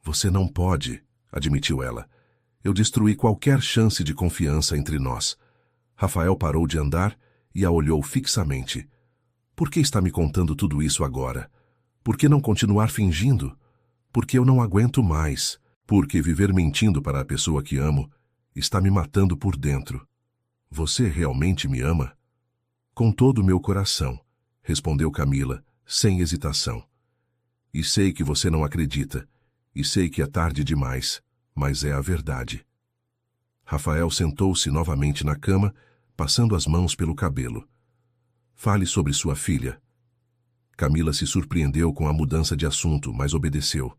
Você não pode, admitiu ela. Eu destruí qualquer chance de confiança entre nós. Rafael parou de andar e a olhou fixamente. Por que está me contando tudo isso agora? Por que não continuar fingindo? Porque eu não aguento mais. Porque viver mentindo para a pessoa que amo está me matando por dentro. Você realmente me ama? Com todo o meu coração, respondeu Camila, sem hesitação. E sei que você não acredita, e sei que é tarde demais, mas é a verdade. Rafael sentou-se novamente na cama, passando as mãos pelo cabelo. Fale sobre sua filha. Camila se surpreendeu com a mudança de assunto, mas obedeceu.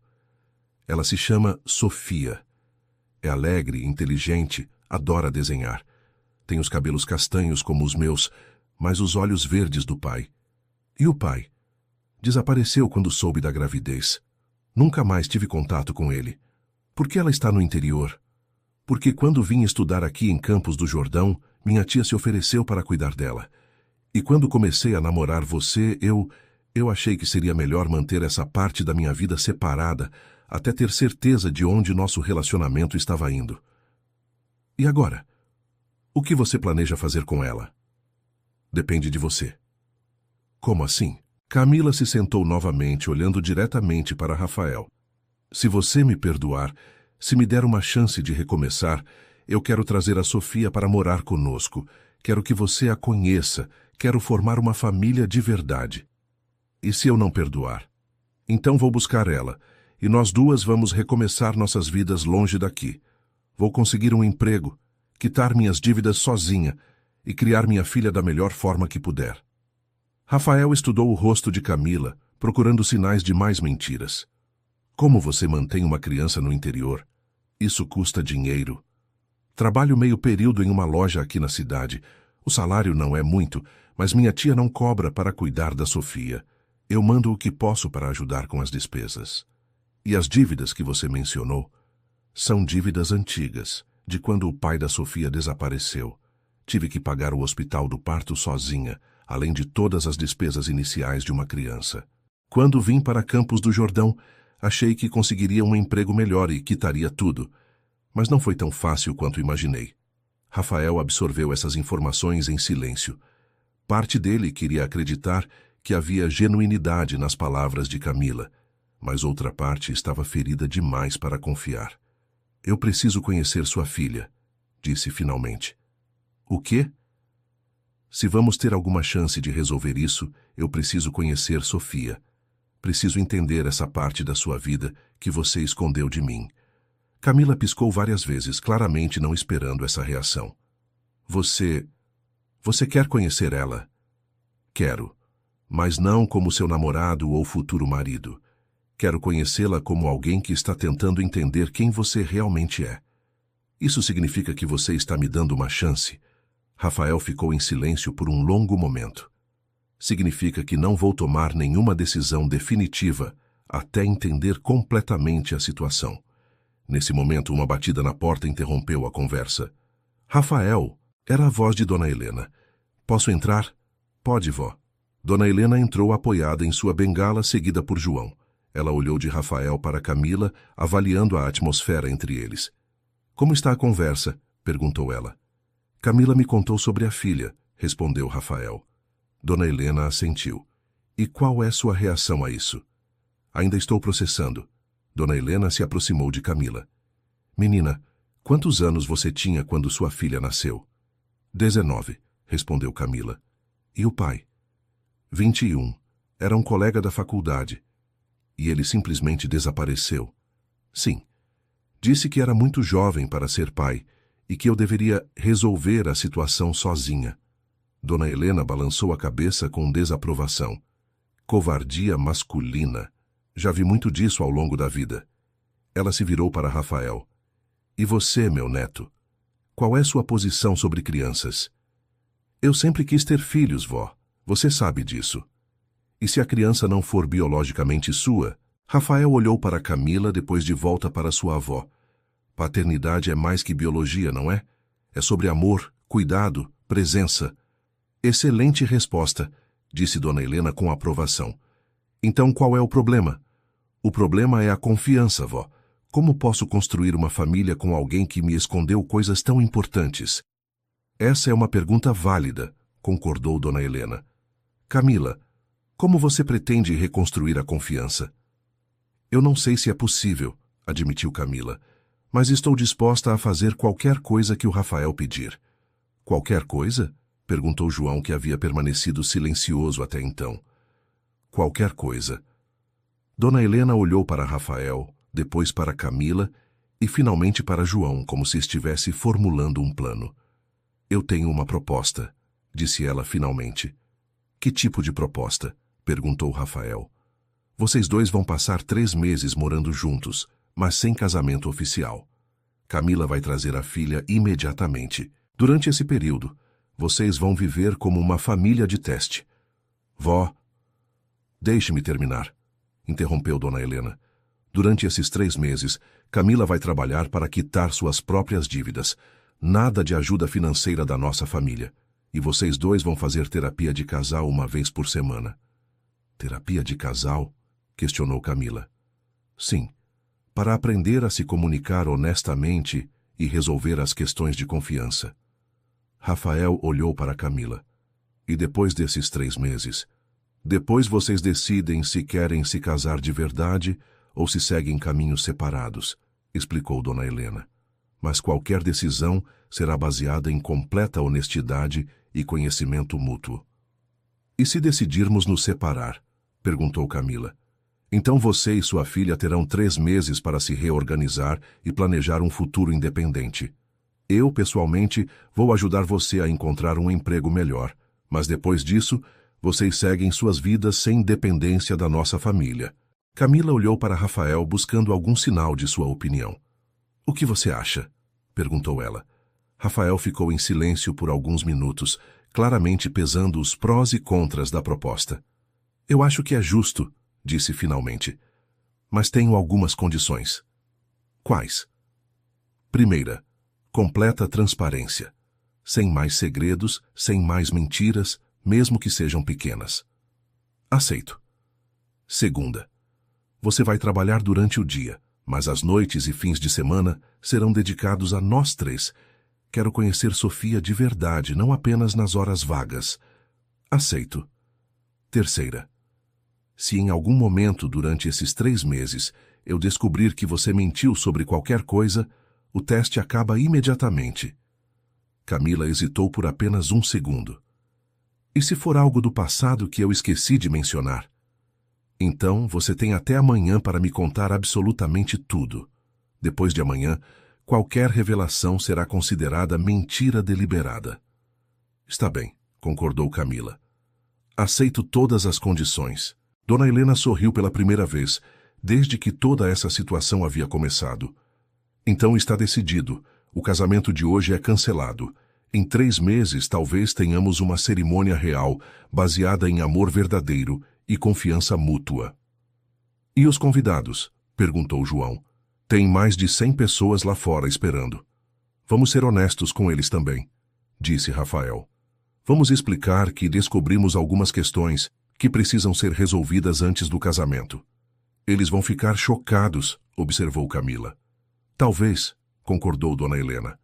Ela se chama Sofia. É alegre, inteligente, adora desenhar. Tem os cabelos castanhos como os meus, mas os olhos verdes do pai. E o pai? Desapareceu quando soube da gravidez. Nunca mais tive contato com ele. Por que ela está no interior? Porque quando vim estudar aqui em Campos do Jordão, minha tia se ofereceu para cuidar dela. E quando comecei a namorar você, eu achei que seria melhor manter essa parte da minha vida separada, até ter certeza de onde nosso relacionamento estava indo. E agora? O que você planeja fazer com ela? Depende de você. Como assim? Camila se sentou novamente, olhando diretamente para Rafael. Se você me perdoar, se me der uma chance de recomeçar, eu quero trazer a Sofia para morar conosco. Quero que você a conheça. Quero formar uma família de verdade. E se eu não perdoar? Então vou buscar ela, e nós duas vamos recomeçar nossas vidas longe daqui. Vou conseguir um emprego, quitar minhas dívidas sozinha e criar minha filha da melhor forma que puder. Rafael estudou o rosto de Camila, procurando sinais de mais mentiras. Como você mantém uma criança no interior? Isso custa dinheiro. Trabalho meio período em uma loja aqui na cidade. O salário não é muito, mas minha tia não cobra para cuidar da Sofia. Eu mando o que posso para ajudar com as despesas. E as dívidas que você mencionou são dívidas antigas, de quando o pai da Sofia desapareceu. Tive que pagar o hospital do parto sozinha, além de todas as despesas iniciais de uma criança. Quando vim para Campos do Jordão, achei que conseguiria um emprego melhor e quitaria tudo. Mas não foi tão fácil quanto imaginei. Rafael absorveu essas informações em silêncio. Parte dele queria acreditar que havia genuinidade nas palavras de Camila, mas outra parte estava ferida demais para confiar. Eu preciso conhecer sua filha, disse finalmente. O quê? Se vamos ter alguma chance de resolver isso, eu preciso conhecer Sofia. Preciso entender essa parte da sua vida que você escondeu de mim. Camila piscou várias vezes, claramente não esperando essa reação. Você quer conhecer ela? Quero, mas não como seu namorado ou futuro marido. Quero conhecê-la como alguém que está tentando entender quem você realmente é. Isso significa que você está me dando uma chance? Rafael ficou em silêncio por um longo momento. Significa que não vou tomar nenhuma decisão definitiva até entender completamente a situação. Nesse momento, uma batida na porta interrompeu a conversa. Rafael, era a voz de Dona Helena. Posso entrar? Pode, vó. Dona Helena entrou apoiada em sua bengala, seguida por João. Ela olhou de Rafael para Camila, avaliando a atmosfera entre eles. Como está a conversa? Perguntou ela. Camila me contou sobre a filha, respondeu Rafael. Dona Helena assentiu. E qual é sua reação a isso? Ainda estou processando. Dona Helena se aproximou de Camila. Menina, quantos anos você tinha quando sua filha nasceu? 19, respondeu Camila. E o pai? 21. Era um colega da faculdade. E ele simplesmente desapareceu. Sim. Disse que era muito jovem para ser pai e que eu deveria resolver a situação sozinha. Dona Helena balançou a cabeça com desaprovação. Covardia masculina. Já vi muito disso ao longo da vida. Ela se virou para Rafael. E você, meu neto? Qual é sua posição sobre crianças? Eu sempre quis ter filhos, vó. Você sabe disso. E se a criança não for biologicamente sua? Rafael olhou para Camila, depois de volta para sua avó. Paternidade é mais que biologia, não é? É sobre amor, cuidado, presença. Excelente resposta, disse Dona Helena com aprovação. Então qual é o problema? O problema é a confiança, vó. Como posso construir uma família com alguém que me escondeu coisas tão importantes? Essa é uma pergunta válida, concordou Dona Helena. Camila, como você pretende reconstruir a confiança? Eu não sei se é possível, admitiu Camila, mas estou disposta a fazer qualquer coisa que o Rafael pedir. Qualquer coisa? Perguntou João, que havia permanecido silencioso até então. Qualquer coisa. Dona Helena olhou para Rafael, depois para Camila e finalmente para João, como se estivesse formulando um plano. Eu tenho uma proposta, disse ela finalmente. Que tipo de proposta? Perguntou Rafael. Vocês dois vão passar 3 meses morando juntos, mas sem casamento oficial. Camila vai trazer a filha imediatamente. Durante esse período, vocês vão viver como uma família de teste. Vó, deixe-me terminar, interrompeu Dona Helena. Durante esses 3 meses, Camila vai trabalhar para quitar suas próprias dívidas. Nada de ajuda financeira da nossa família. E vocês dois vão fazer terapia de casal uma vez por semana. Terapia de casal? Questionou Camila. Sim, para aprender a se comunicar honestamente e resolver as questões de confiança. Rafael olhou para Camila. E depois desses 3 meses, depois vocês decidem se querem se casar de verdade ou se seguem caminhos separados, explicou Dona Helena. Mas qualquer decisão será baseada em completa honestidade e conhecimento mútuo. E se decidirmos nos separar? Perguntou Camila. Então você e sua filha terão 3 meses para se reorganizar e planejar um futuro independente. Eu, pessoalmente, vou ajudar você a encontrar um emprego melhor, mas depois disso, vocês seguem suas vidas sem dependência da nossa família. Camila olhou para Rafael buscando algum sinal de sua opinião. O que você acha? Perguntou ela. Rafael ficou em silêncio por alguns minutos, claramente pesando os prós e contras da proposta. Eu acho que é justo, disse finalmente. Mas tenho algumas condições. Quais? Primeira, completa transparência. Sem mais segredos, sem mais mentiras, mesmo que sejam pequenas. Aceito. Segunda, você vai trabalhar durante o dia, mas as noites e fins de semana serão dedicados a nós três. Quero conhecer Sofia de verdade, não apenas nas horas vagas. Aceito. Terceira, se em algum momento durante esses 3 meses eu descobrir que você mentiu sobre qualquer coisa, o teste acaba imediatamente. Camila hesitou por apenas 1 segundo. E se for algo do passado que eu esqueci de mencionar? Então, você tem até amanhã para me contar absolutamente tudo. Depois de amanhã, qualquer revelação será considerada mentira deliberada. Está bem, concordou Camila. Aceito todas as condições. Dona Helena sorriu pela primeira vez, desde que toda essa situação havia começado. Então está decidido. O casamento de hoje é cancelado. Em 3 meses, talvez tenhamos uma cerimônia real, baseada em amor verdadeiro e confiança mútua. E os convidados? Perguntou João. Tem mais de 100 pessoas lá fora esperando. Vamos ser honestos com eles também, disse Rafael. Vamos explicar que descobrimos algumas questões que precisam ser resolvidas antes do casamento. Eles vão ficar chocados, observou Camila. Talvez, concordou Dona Helena.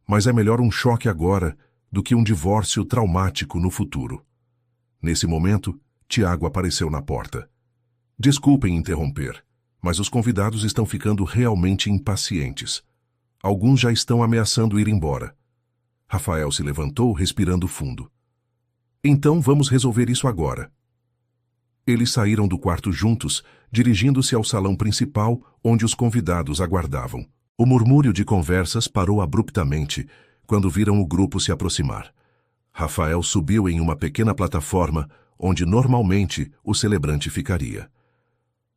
Mas é melhor um choque agora do que um divórcio traumático no futuro. Nesse momento, Tiago apareceu na porta. Desculpem interromper, mas os convidados estão ficando realmente impacientes. Alguns já estão ameaçando ir embora. Rafael se levantou, respirando fundo. Então vamos resolver isso agora. Eles saíram do quarto juntos, dirigindo-se ao salão principal, onde os convidados aguardavam. O murmúrio de conversas parou abruptamente quando viram o grupo se aproximar. Rafael subiu em uma pequena plataforma onde normalmente o celebrante ficaria.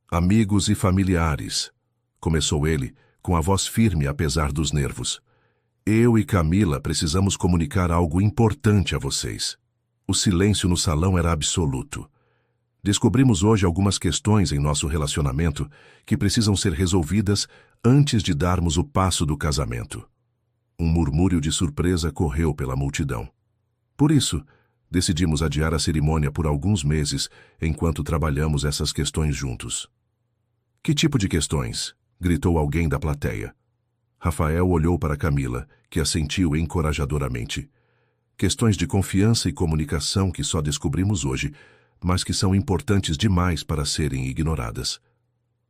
Amigos e familiares, começou ele, com a voz firme apesar dos nervos. Eu e Camila precisamos comunicar algo importante a vocês. O silêncio no salão era absoluto. Descobrimos hoje algumas questões em nosso relacionamento que precisam ser resolvidas antes de darmos o passo do casamento. Um murmúrio de surpresa correu pela multidão. Por isso, decidimos adiar a cerimônia por alguns meses enquanto trabalhamos essas questões juntos. Que tipo de questões? Gritou alguém da plateia. Rafael olhou para Camila, que assentiu encorajadoramente. Questões de confiança e comunicação que só descobrimos hoje, mas que são importantes demais para serem ignoradas.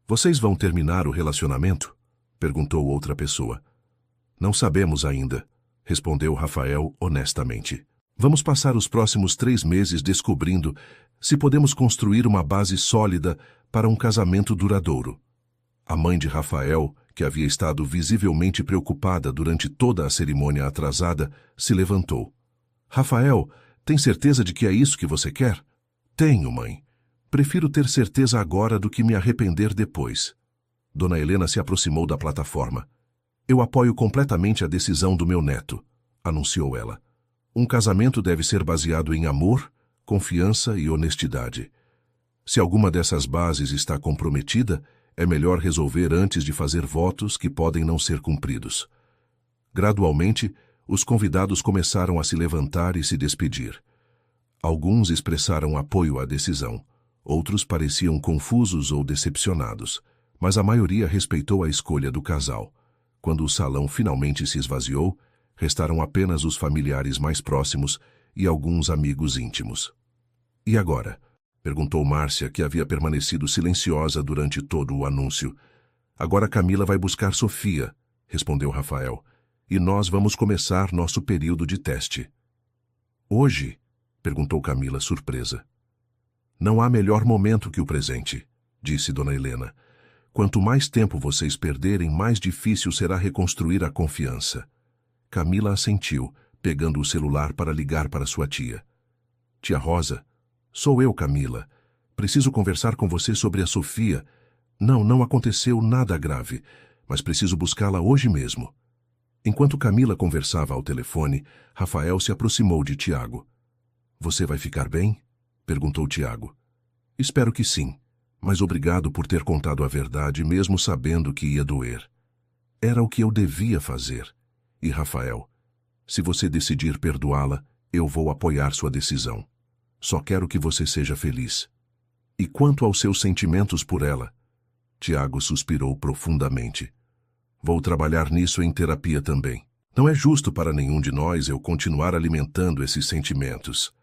Vocês vão terminar o relacionamento? Perguntou outra pessoa. Não sabemos ainda, respondeu Rafael honestamente. Vamos passar os próximos 3 meses descobrindo se podemos construir uma base sólida para um casamento duradouro. A mãe de Rafael, que havia estado visivelmente preocupada durante toda a cerimônia atrasada, se levantou. Rafael, tem certeza de que é isso que você quer? Tenho, mãe. Prefiro ter certeza agora do que me arrepender depois. Dona Helena se aproximou da plataforma. Eu apoio completamente a decisão do meu neto, anunciou ela. Um casamento deve ser baseado em amor, confiança e honestidade. Se alguma dessas bases está comprometida, é melhor resolver antes de fazer votos que podem não ser cumpridos. Gradualmente, os convidados começaram a se levantar e se despedir. Alguns expressaram apoio à decisão, outros pareciam confusos ou decepcionados, mas a maioria respeitou a escolha do casal. Quando o salão finalmente se esvaziou, restaram apenas os familiares mais próximos e alguns amigos íntimos. E agora? Perguntou Márcia, que havia permanecido silenciosa durante todo o anúncio. Agora Camila vai buscar Sofia, respondeu Rafael, e nós vamos começar nosso período de teste. Hoje? Perguntou Camila, surpresa. Não há melhor momento que o presente, disse Dona Helena. Quanto mais tempo vocês perderem, mais difícil será reconstruir a confiança. Camila assentiu, pegando o celular para ligar para sua tia. Tia Rosa, sou eu, Camila. Preciso conversar com você sobre a Sofia. Não aconteceu nada grave, mas preciso buscá-la hoje mesmo. Enquanto Camila conversava ao telefone, Rafael se aproximou de Tiago. Você vai ficar bem? Perguntou Tiago. Espero que sim, mas obrigado por ter contado a verdade mesmo sabendo que ia doer. Era o que eu devia fazer. E Rafael, se você decidir perdoá-la, eu vou apoiar sua decisão. Só quero que você seja feliz. E quanto aos seus sentimentos por ela? Tiago suspirou profundamente. Vou trabalhar nisso em terapia também. Não é justo para nenhum de nós eu continuar alimentando esses sentimentos.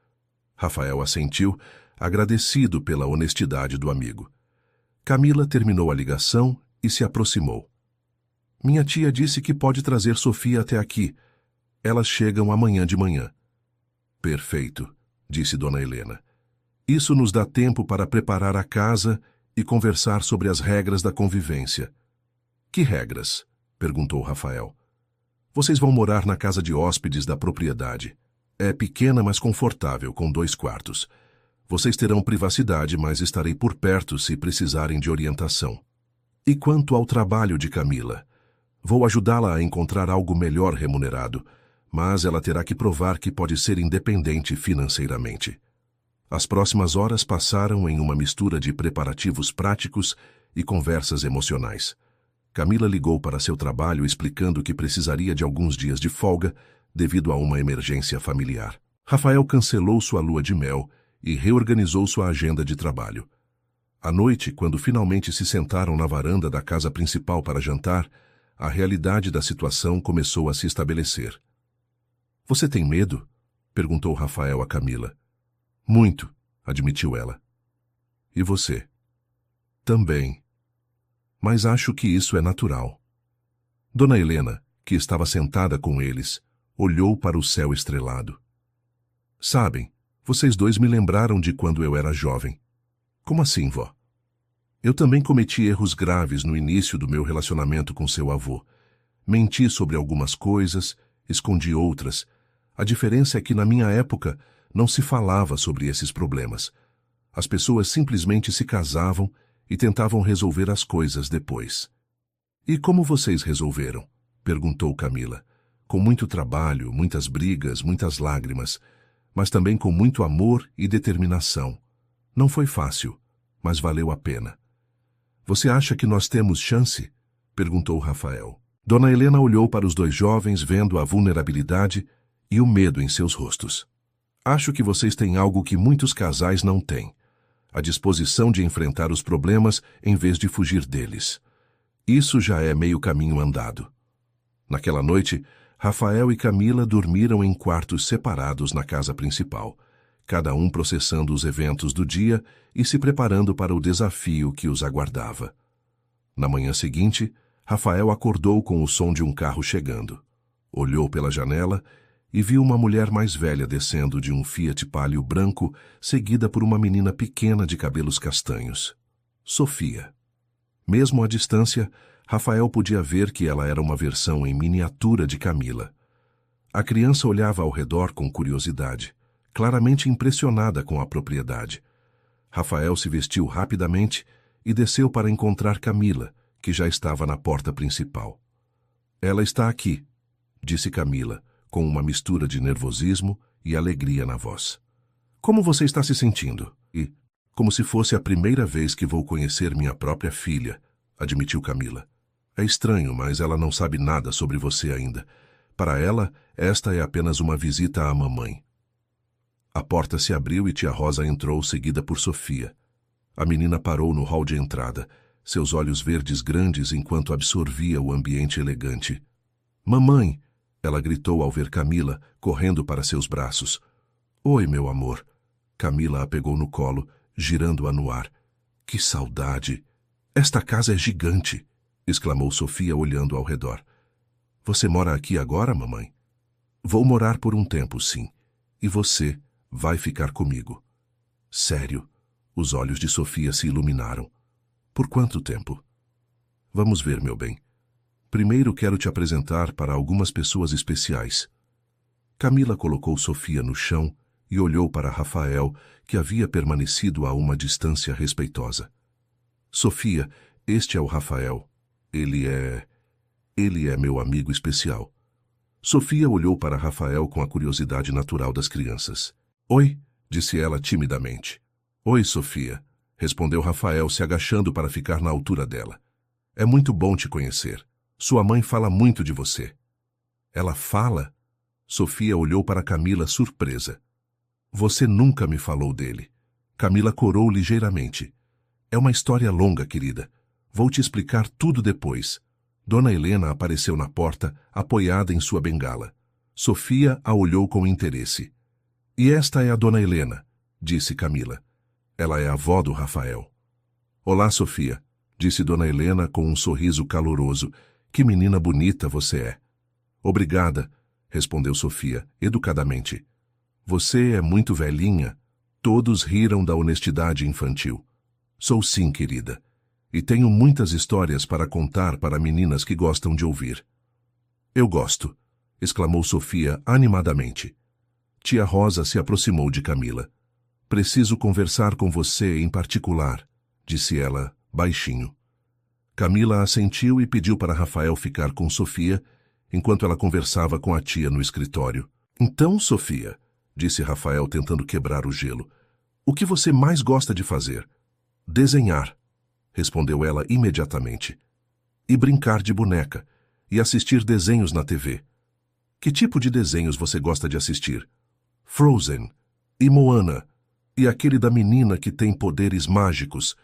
Rafael assentiu, agradecido pela honestidade do amigo. Camila terminou a ligação e se aproximou. Minha tia disse que pode trazer Sofia até aqui. Elas chegam amanhã de manhã. Perfeito, disse Dona Helena. Isso nos dá tempo para preparar a casa e conversar sobre as regras da convivência. Que regras? Perguntou Rafael. Vocês vão morar na casa de hóspedes da propriedade. É pequena, mas confortável, com 2 quartos. Vocês terão privacidade, mas estarei por perto se precisarem de orientação. E quanto ao trabalho de Camila? Vou ajudá-la a encontrar algo melhor remunerado, mas ela terá que provar que pode ser independente financeiramente. As próximas horas passaram em uma mistura de preparativos práticos e conversas emocionais. Camila ligou para seu trabalho explicando que precisaria de alguns dias de folga devido a uma emergência familiar. Rafael cancelou sua lua de mel e reorganizou sua agenda de trabalho. À noite, quando finalmente se sentaram na varanda da casa principal para jantar, a realidade da situação começou a se estabelecer. Você tem medo? Perguntou Rafael a Camila. Muito, admitiu ela. E você? Também. Mas acho que isso é natural. Dona Helena, que estava sentada com eles, olhou para o céu estrelado. Sabem, vocês dois me lembraram de quando eu era jovem. Como assim, vó? Eu também cometi erros graves no início do meu relacionamento com seu avô. Menti sobre algumas coisas, escondi outras. A diferença é que na minha época não se falava sobre esses problemas. As pessoas simplesmente se casavam e tentavam resolver as coisas depois. E como vocês resolveram? Perguntou Camila. Com muito trabalho, muitas brigas, muitas lágrimas, mas também com muito amor e determinação. Não foi fácil, mas valeu a pena. Você acha que nós temos chance? Perguntou Rafael. Dona Helena olhou para os 2 jovens vendo a vulnerabilidade e o medo em seus rostos. Acho que vocês têm algo que muitos casais não têm. A disposição de enfrentar os problemas em vez de fugir deles. Isso já é meio caminho andado. Naquela noite, Rafael e Camila dormiram em quartos separados na casa principal, cada um processando os eventos do dia e se preparando para o desafio que os aguardava. Na manhã seguinte, Rafael acordou com o som de um carro chegando. Olhou pela janela e viu uma mulher mais velha descendo de um Fiat Palio branco, seguida por uma menina pequena de cabelos castanhos. Sofia. Mesmo à distância, Rafael podia ver que ela era uma versão em miniatura de Camila. A criança olhava ao redor com curiosidade, claramente impressionada com a propriedade. Rafael se vestiu rapidamente e desceu para encontrar Camila, que já estava na porta principal. Ela está aqui, disse Camila, com uma mistura de nervosismo e alegria na voz. Como você está se sentindo? E, como se fosse a primeira vez que vou conhecer minha própria filha, admitiu Camila. É estranho, mas ela não sabe nada sobre você ainda. Para ela, esta é apenas uma visita à mamãe. A porta se abriu e tia Rosa entrou, seguida por Sofia. A menina parou no hall de entrada, seus olhos verdes grandes enquanto absorvia o ambiente elegante. Mamãe! Ela gritou ao ver Camila, correndo para seus braços. Oi, meu amor. Camila a pegou no colo, girando-a no ar. Que saudade! Esta casa é gigante! Exclamou Sofia, olhando ao redor. Você mora aqui agora, mamãe? Vou morar por um tempo, sim. E você vai ficar comigo. Sério? Os olhos de Sofia se iluminaram. Por quanto tempo? Vamos ver, meu bem. Primeiro quero te apresentar para algumas pessoas especiais. Camila colocou Sofia no chão e olhou para Rafael, que havia permanecido a uma distância respeitosa. Sofia, este é o Rafael. Ele é meu amigo especial. Sofia olhou para Rafael com a curiosidade natural das crianças. Oi, disse ela timidamente. Oi, Sofia. respondeu Rafael, se agachando para ficar na altura dela. É muito bom te conhecer. Sua mãe fala muito de você. Ela fala? Sofia olhou para Camila surpresa. Você nunca me falou dele. Camila corou ligeiramente. É uma história longa, querida. Vou te explicar tudo depois. Dona Helena apareceu na porta, apoiada em sua bengala. Sofia a olhou com interesse. E esta é a Dona Helena, disse Camila. Ela é a avó do Rafael. Olá, Sofia, disse Dona Helena com um sorriso caloroso. Que menina bonita você é. Obrigada, respondeu Sofia, educadamente. Você é muito velhinha. Todos riram da honestidade infantil. Sou sim, querida. E tenho muitas histórias para contar para meninas que gostam de ouvir. Eu gosto, exclamou Sofia animadamente. Tia Rosa se aproximou de Camila. Preciso conversar com você em particular, disse ela, baixinho. Camila assentiu e pediu para Rafael ficar com Sofia, enquanto ela conversava com a tia no escritório. Então, Sofia, disse Rafael tentando quebrar o gelo, o que você mais gosta de fazer? Desenhar, respondeu ela imediatamente. E brincar de boneca, e assistir desenhos na TV. Que tipo de desenhos você gosta de assistir? Frozen, e Moana, e aquele da menina que tem poderes mágicos.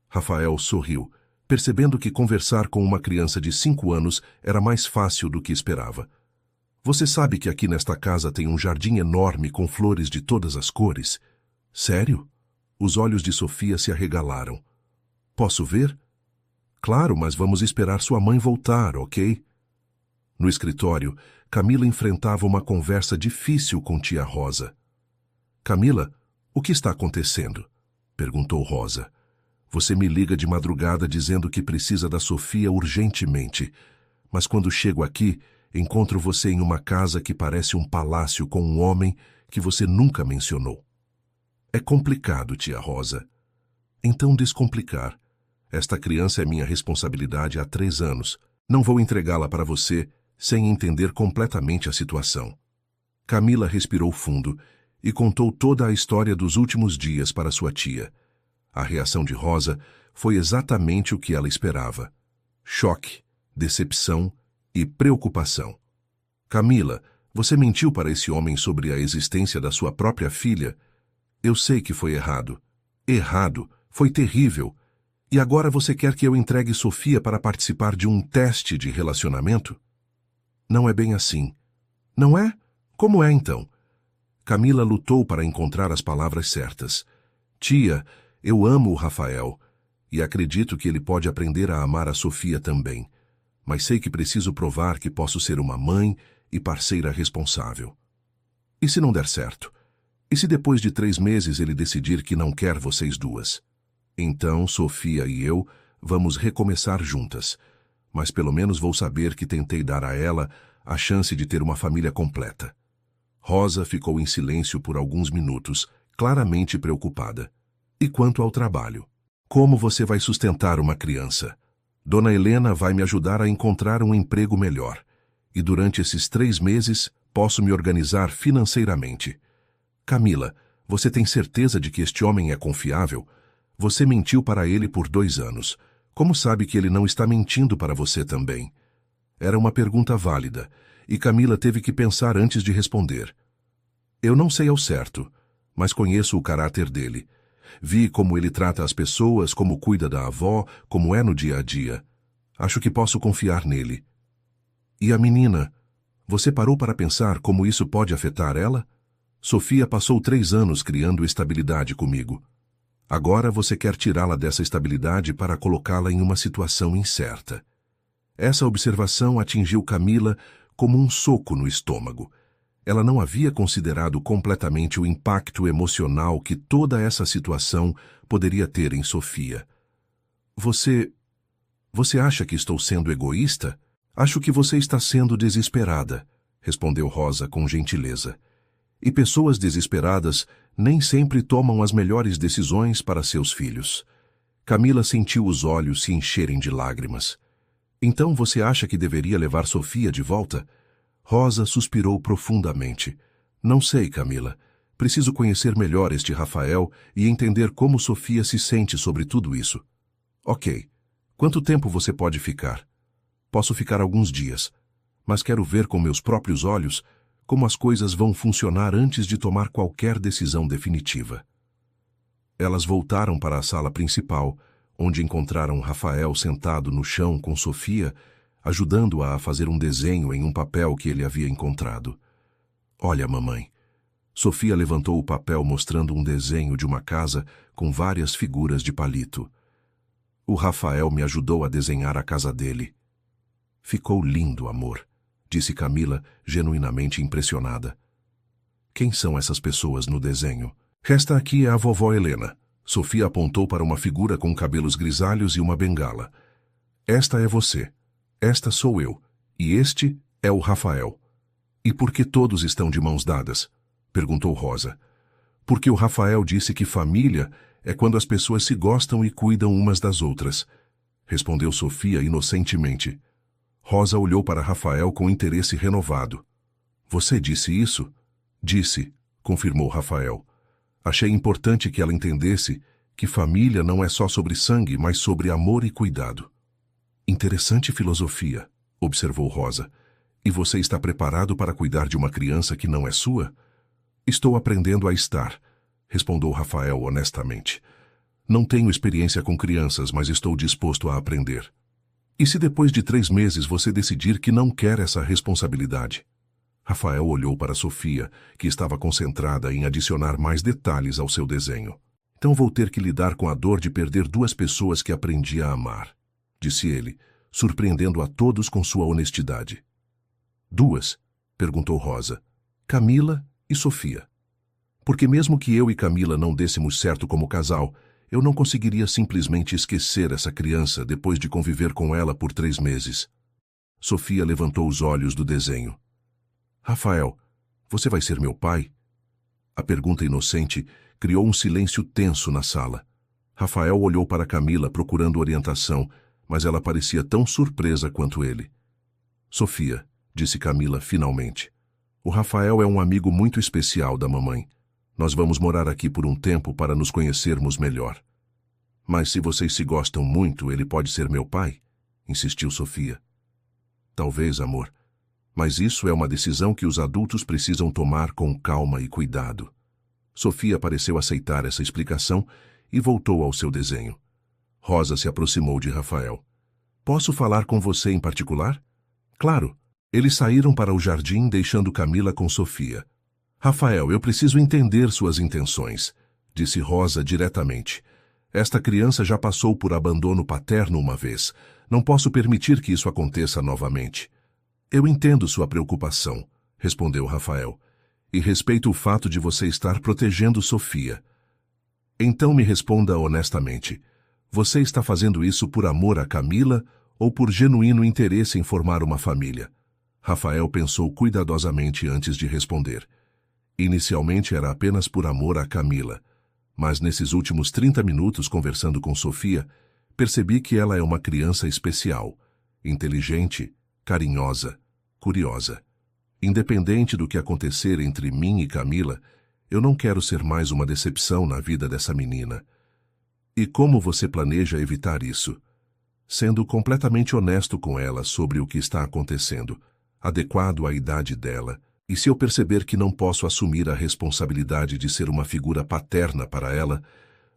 Rafael sorriu, percebendo que conversar com uma criança de 5 anos era mais fácil do que esperava. Você sabe que aqui nesta casa tem um jardim enorme com flores de todas as cores? Sério? Os olhos de Sofia se arregalaram. Posso ver? Claro, mas vamos esperar sua mãe voltar, ok? No escritório, Camila enfrentava uma conversa difícil com tia Rosa. Camila, o que está acontecendo? Perguntou Rosa. Você me liga de madrugada dizendo que precisa da Sofia urgentemente, mas quando chego aqui, encontro você em uma casa que parece um palácio com um homem que você nunca mencionou. É complicado, tia Rosa. Então descomplicar. Esta criança é minha responsabilidade há 3 anos. Não vou entregá-la para você sem entender completamente a situação. Camila respirou fundo e contou toda a história dos últimos dias para sua tia. A reação de Rosa foi exatamente o que ela esperava. Choque, decepção e preocupação. Camila, você mentiu para esse homem sobre a existência da sua própria filha? Eu sei que foi errado. Errado. Foi terrível. E agora você quer que eu entregue Sofia para participar de um teste de relacionamento? Não é bem assim. Não é? Como é, então? Camila lutou para encontrar as palavras certas. Tia, eu amo o Rafael, e acredito que ele pode aprender a amar a Sofia também, mas sei que preciso provar que posso ser uma mãe e parceira responsável. E se não der certo? E se depois de 3 meses ele decidir que não quer vocês duas? Então, Sofia e eu vamos recomeçar juntas, mas pelo menos vou saber que tentei dar a ela a chance de ter uma família completa. Rosa ficou em silêncio por alguns minutos, claramente preocupada. E quanto ao trabalho? Como você vai sustentar uma criança? Dona Helena vai me ajudar a encontrar um emprego melhor. E durante esses 3 meses, posso me organizar financeiramente. Camila, você tem certeza de que este homem é confiável? Você mentiu para ele por 2 anos. Como sabe que ele não está mentindo para você também? Era uma pergunta válida, e Camila teve que pensar antes de responder. Eu não sei ao certo, mas conheço o caráter dele. Vi como ele trata as pessoas, como cuida da avó, como é no dia a dia. Acho que posso confiar nele. E a menina? Você parou para pensar como isso pode afetar ela? Sofia passou 3 anos criando estabilidade comigo. Agora você quer tirá-la dessa estabilidade para colocá-la em uma situação incerta. Essa observação atingiu Camila como um soco no estômago. Ela não havia considerado completamente o impacto emocional que toda essa situação poderia ter em Sofia. Você acha que estou sendo egoísta? Acho que você está sendo desesperada, respondeu Rosa com gentileza. E pessoas desesperadas nem sempre tomam as melhores decisões para seus filhos. Camila sentiu os olhos se encherem de lágrimas. Então você acha que deveria levar Sofia de volta? Rosa suspirou profundamente. Não sei, Camila. Preciso conhecer melhor este Rafael e entender como Sofia se sente sobre tudo isso. Ok. Quanto tempo você pode ficar? Posso ficar alguns dias, mas quero ver com meus próprios olhos como as coisas vão funcionar antes de tomar qualquer decisão definitiva. Elas voltaram para a sala principal, onde encontraram Rafael sentado no chão com Sofia, ajudando-a a fazer um desenho em um papel que ele havia encontrado. Olha, mamãe. Sofia levantou o papel mostrando um desenho de uma casa com várias figuras de palito. O Rafael me ajudou a desenhar a casa dele. Ficou lindo, amor, disse Camila, genuinamente impressionada. Quem são essas pessoas no desenho? Esta aqui é a vovó Helena. Sofia apontou para uma figura com cabelos grisalhos e uma bengala. Esta é você. Esta sou eu. E este é o Rafael. E por que todos estão de mãos dadas? Perguntou Rosa. Porque o Rafael disse que família é quando as pessoas se gostam e cuidam umas das outras, respondeu Sofia inocentemente. Rosa olhou para Rafael com interesse renovado. Você disse isso? Disse, confirmou Rafael. Achei importante que ela entendesse que família não é só sobre sangue, mas sobre amor e cuidado. Interessante filosofia, observou Rosa. E você está preparado para cuidar de uma criança que não é sua? Estou aprendendo a estar, respondeu Rafael honestamente. Não tenho experiência com crianças, mas estou disposto a aprender. E se depois de 3 meses você decidir que não quer essa responsabilidade? Rafael olhou para Sofia, que estava concentrada em adicionar mais detalhes ao seu desenho. Então vou ter que lidar com a dor de perder 2 pessoas que aprendi a amar, disse ele, surpreendendo a todos com sua honestidade. 2? Perguntou Rosa. Camila e Sofia. Porque mesmo que eu e Camila não dêssemos certo como casal, eu não conseguiria simplesmente esquecer essa criança depois de conviver com ela por 3 meses. Sofia levantou os olhos do desenho. Rafael, você vai ser meu pai? A pergunta inocente criou um silêncio tenso na sala. Rafael olhou para Camila procurando orientação, mas ela parecia tão surpresa quanto ele. Sofia, disse Camila finalmente. O Rafael é um amigo muito especial da mamãe. Nós vamos morar aqui por um tempo para nos conhecermos melhor. Mas se vocês se gostam muito, ele pode ser meu pai? Insistiu Sofia. Talvez, amor. Mas isso é uma decisão que os adultos precisam tomar com calma e cuidado. Sofia pareceu aceitar essa explicação e voltou ao seu desenho. Rosa se aproximou de Rafael. Posso falar com você em particular? Claro. Eles saíram para o jardim, deixando Camila com Sofia. Rafael, eu preciso entender suas intenções, disse Rosa diretamente. Esta criança já passou por abandono paterno uma vez. Não posso permitir que isso aconteça novamente. Eu entendo sua preocupação, respondeu Rafael, e respeito o fato de você estar protegendo Sofia. Então me responda honestamente. Você está fazendo isso por amor a Camila ou por genuíno interesse em formar uma família? Rafael pensou cuidadosamente antes de responder. Inicialmente era apenas por amor a Camila, mas nesses últimos 30 minutos conversando com Sofia, percebi que ela é uma criança especial, inteligente, carinhosa, curiosa. Independente do que acontecer entre mim e Camila, eu não quero ser mais uma decepção na vida dessa menina. E como você planeja evitar isso? Sendo completamente honesto com ela sobre o que está acontecendo, adequado à idade dela, e se eu perceber que não posso assumir a responsabilidade de ser uma figura paterna para ela,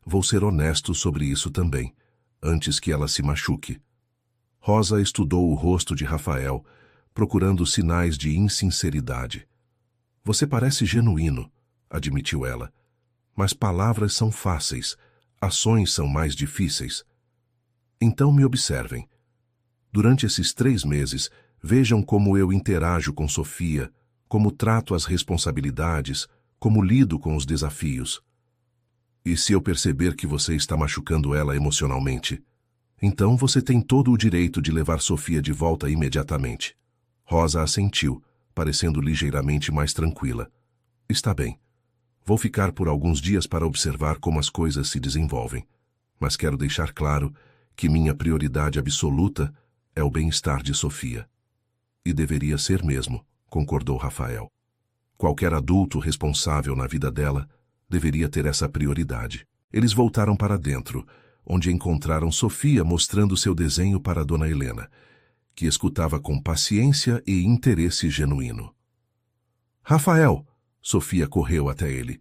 vou ser honesto sobre isso também, antes que ela se machuque. Rosa estudou o rosto de Rafael, procurando sinais de insinceridade. Você parece genuíno, admitiu ela, mas palavras são fáceis, ações são mais difíceis. Então me observem. Durante esses 3 meses, vejam como eu interajo com Sofia, como trato as responsabilidades, como lido com os desafios. E se eu perceber que você está machucando ela emocionalmente, então você tem todo o direito de levar Sofia de volta imediatamente. Rosa assentiu, parecendo ligeiramente mais tranquila. Está bem. Vou ficar por alguns dias para observar como as coisas se desenvolvem, mas quero deixar claro que minha prioridade absoluta é o bem-estar de Sofia. E deveria ser mesmo, concordou Rafael. Qualquer adulto responsável na vida dela deveria ter essa prioridade. Eles voltaram para dentro, onde encontraram Sofia mostrando seu desenho para Dona Helena, que escutava com paciência e interesse genuíno. Rafael! Sofia correu até ele.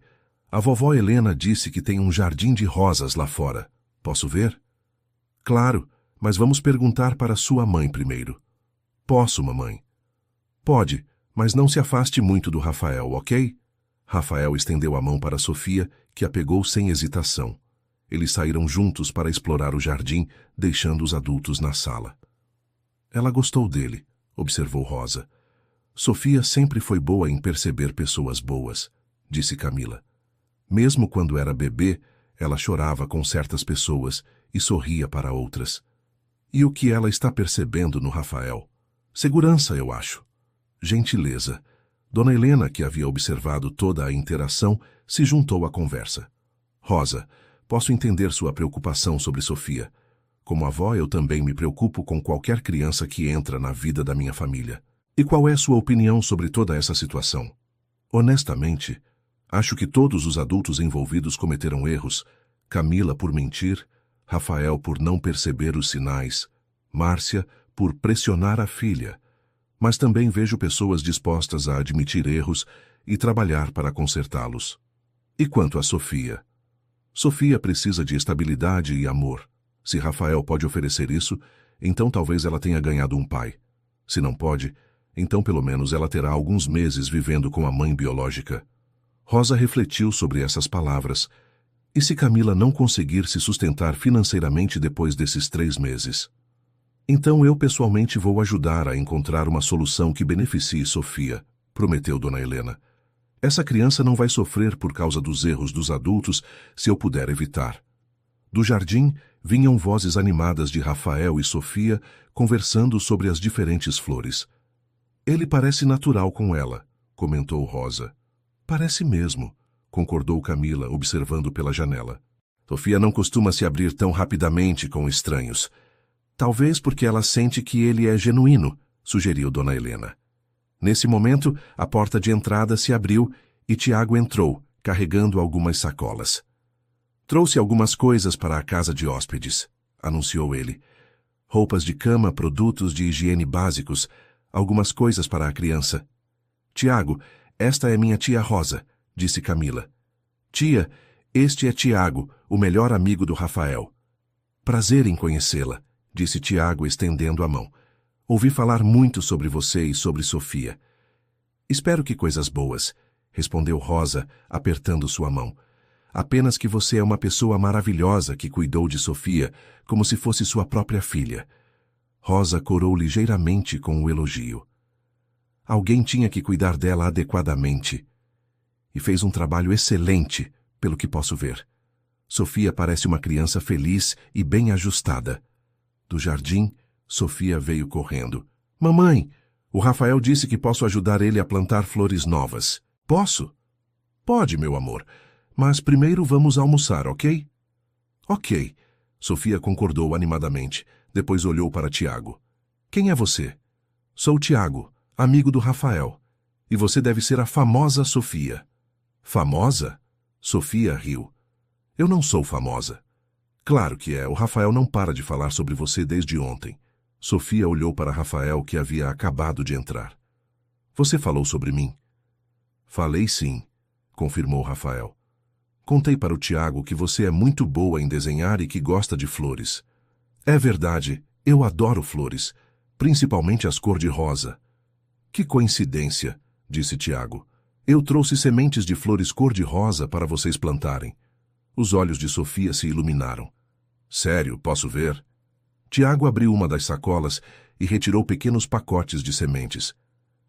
A vovó Helena disse que tem um jardim de rosas lá fora. Posso ver? Claro, mas vamos perguntar para sua mãe primeiro. Posso, mamãe? Pode, mas não se afaste muito do Rafael, ok? Rafael estendeu a mão para Sofia, que a pegou sem hesitação. Eles saíram juntos para explorar o jardim, deixando os adultos na sala. Ela gostou dele, observou Rosa. Sofia sempre foi boa em perceber pessoas boas, disse Camila. Mesmo quando era bebê, ela chorava com certas pessoas e sorria para outras. E o que ela está percebendo no Rafael? Segurança, eu acho. Gentileza. Dona Helena, que havia observado toda a interação, se juntou à conversa. Rosa, posso entender sua preocupação sobre Sofia. Como avó, eu também me preocupo com qualquer criança que entra na vida da minha família. E qual é sua opinião sobre toda essa situação? Honestamente, acho que todos os adultos envolvidos cometeram erros. Camila por mentir, Rafael por não perceber os sinais, Márcia por pressionar a filha. Mas também vejo pessoas dispostas a admitir erros e trabalhar para consertá-los. E quanto a Sofia? Sofia precisa de estabilidade e amor. Se Rafael pode oferecer isso, então talvez ela tenha ganhado um pai. Se não pode, então pelo menos ela terá alguns meses vivendo com a mãe biológica. Rosa refletiu sobre essas palavras. E se Camila não conseguir se sustentar financeiramente depois desses 3 meses? Então eu pessoalmente vou ajudar a encontrar uma solução que beneficie Sofia, prometeu Dona Helena. Essa criança não vai sofrer por causa dos erros dos adultos se eu puder evitar. Do jardim vinham vozes animadas de Rafael e Sofia conversando sobre as diferentes flores. Ele parece natural com ela, comentou Rosa. Parece mesmo, concordou Camila, observando pela janela. Sofia não costuma se abrir tão rapidamente com estranhos. Talvez porque ela sente que ele é genuíno, sugeriu Dona Helena. Nesse momento, a porta de entrada se abriu e Tiago entrou, carregando algumas sacolas. Trouxe algumas coisas para a casa de hóspedes, anunciou ele. Roupas de cama, produtos de higiene básicos, algumas coisas para a criança. Tiago, esta é minha tia Rosa, disse Camila. Tia, este é Tiago, o melhor amigo do Rafael. Prazer em conhecê-la, disse Tiago estendendo a mão. Ouvi falar muito sobre você e sobre Sofia. Espero que coisas boas, respondeu Rosa, apertando sua mão. Apenas que você é uma pessoa maravilhosa que cuidou de Sofia como se fosse sua própria filha. Rosa corou ligeiramente com o elogio. Alguém tinha que cuidar dela adequadamente. E fez um trabalho excelente, pelo que posso ver. Sofia parece uma criança feliz e bem ajustada. Do jardim, Sofia veio correndo. Mamãe, o Rafael disse que posso ajudar ele a plantar flores novas. Posso? Pode, meu amor. Mas primeiro vamos almoçar, ok? Ok. Sofia concordou animadamente. Depois olhou para Tiago. Quem é você? Sou Tiago, amigo do Rafael. E você deve ser a famosa Sofia. Famosa? Sofia riu. Eu não sou famosa. Claro que é, o Rafael não para de falar sobre você desde ontem. Sofia olhou para Rafael, que havia acabado de entrar. Você falou sobre mim? Falei sim, confirmou Rafael. Contei para o Tiago que você é muito boa em desenhar e que gosta de flores. É verdade, eu adoro flores, principalmente as cor-de-rosa. Que coincidência, disse Tiago. Eu trouxe sementes de flores cor-de-rosa para vocês plantarem. Os olhos de Sofia se iluminaram. Sério, posso ver? Tiago abriu uma das sacolas e retirou pequenos pacotes de sementes.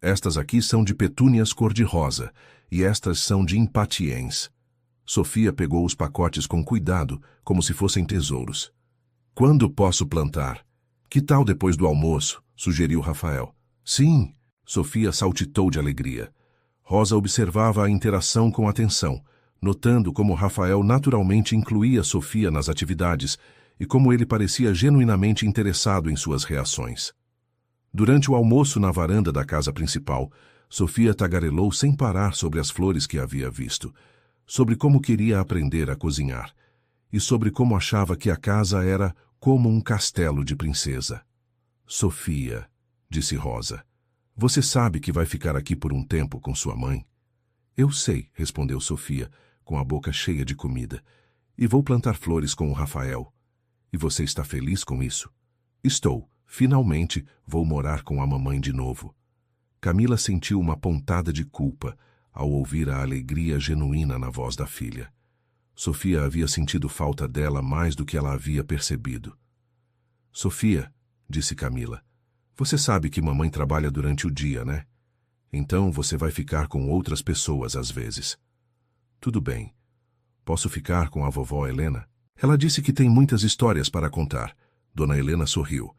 Estas aqui são de petúnias cor-de-rosa e estas são de impatiens. Sofia pegou os pacotes com cuidado, como se fossem tesouros. Quando posso plantar? Que tal depois do almoço? Sugeriu Rafael. Sim, Sofia saltitou de alegria. Rosa observava a interação com atenção, notando como Rafael naturalmente incluía Sofia nas atividades e como ele parecia genuinamente interessado em suas reações. Durante o almoço na varanda da casa principal, Sofia tagarelou sem parar sobre as flores que havia visto, sobre como queria aprender a cozinhar e sobre como achava que a casa era como um castelo de princesa. Sofia, disse Rosa, você sabe que vai ficar aqui por um tempo com sua mãe? Eu sei, respondeu Sofia, com a boca cheia de comida, e vou plantar flores com o Rafael. E você está feliz com isso? Estou. Finalmente vou morar com a mamãe de novo. Camila sentiu uma pontada de culpa ao ouvir a alegria genuína na voz da filha. Sofia havia sentido falta dela mais do que ela havia percebido. Sofia, disse Camila, você sabe que mamãe trabalha durante o dia, né? Então você vai ficar com outras pessoas às vezes. Tudo bem. Posso ficar com a vovó Helena? Ela disse que tem muitas histórias para contar. Dona Helena sorriu.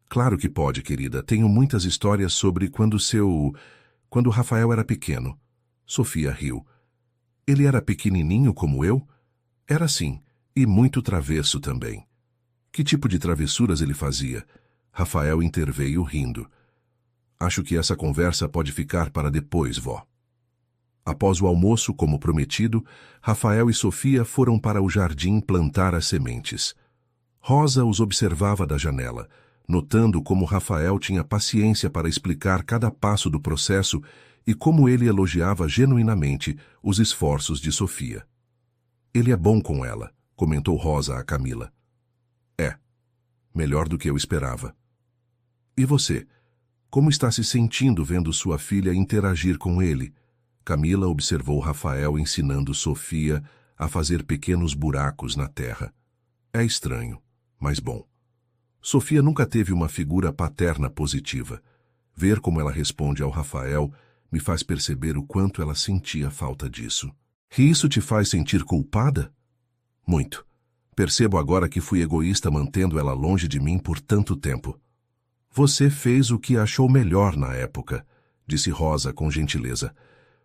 Claro que pode, querida. Tenho muitas histórias sobre quando Rafael era pequeno. Sofia riu. Ele era pequenininho como eu? Era sim, e muito travesso também. Que tipo de travessuras ele fazia? Rafael interveio rindo. Acho que essa conversa pode ficar para depois, vó. Após o almoço, como prometido, Rafael e Sofia foram para o jardim plantar as sementes. Rosa os observava da janela, notando como Rafael tinha paciência para explicar cada passo do processo e como ele elogiava genuinamente os esforços de Sofia. Ele é bom com ela, comentou Rosa a Camila. É, melhor do que eu esperava. E você? Como está se sentindo vendo sua filha interagir com ele? Camila observou Rafael ensinando Sofia a fazer pequenos buracos na terra. É estranho, mas bom. Sofia nunca teve uma figura paterna positiva. Ver como ela responde ao Rafael me faz perceber o quanto ela sentia falta disso. E isso te faz sentir culpada? Muito. Percebo agora que fui egoísta mantendo ela longe de mim por tanto tempo. Você fez o que achou melhor na época, disse Rosa com gentileza.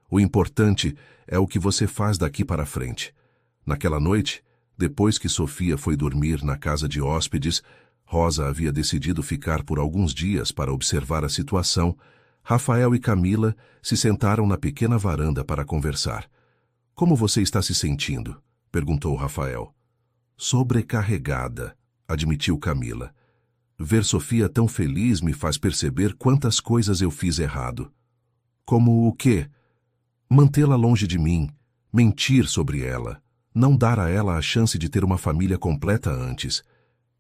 O importante é o que você faz daqui para frente. Naquela noite, depois que Sofia foi dormir na casa de hóspedes, Rosa havia decidido ficar por alguns dias para observar a situação. Rafael e Camila se sentaram na pequena varanda para conversar. Como você está se sentindo? Perguntou Rafael. Sobrecarregada, admitiu Camila. Ver Sofia tão feliz me faz perceber quantas coisas eu fiz errado. Como o quê? Mantê-la longe de mim, mentir sobre ela, não dar a ela a chance de ter uma família completa antes.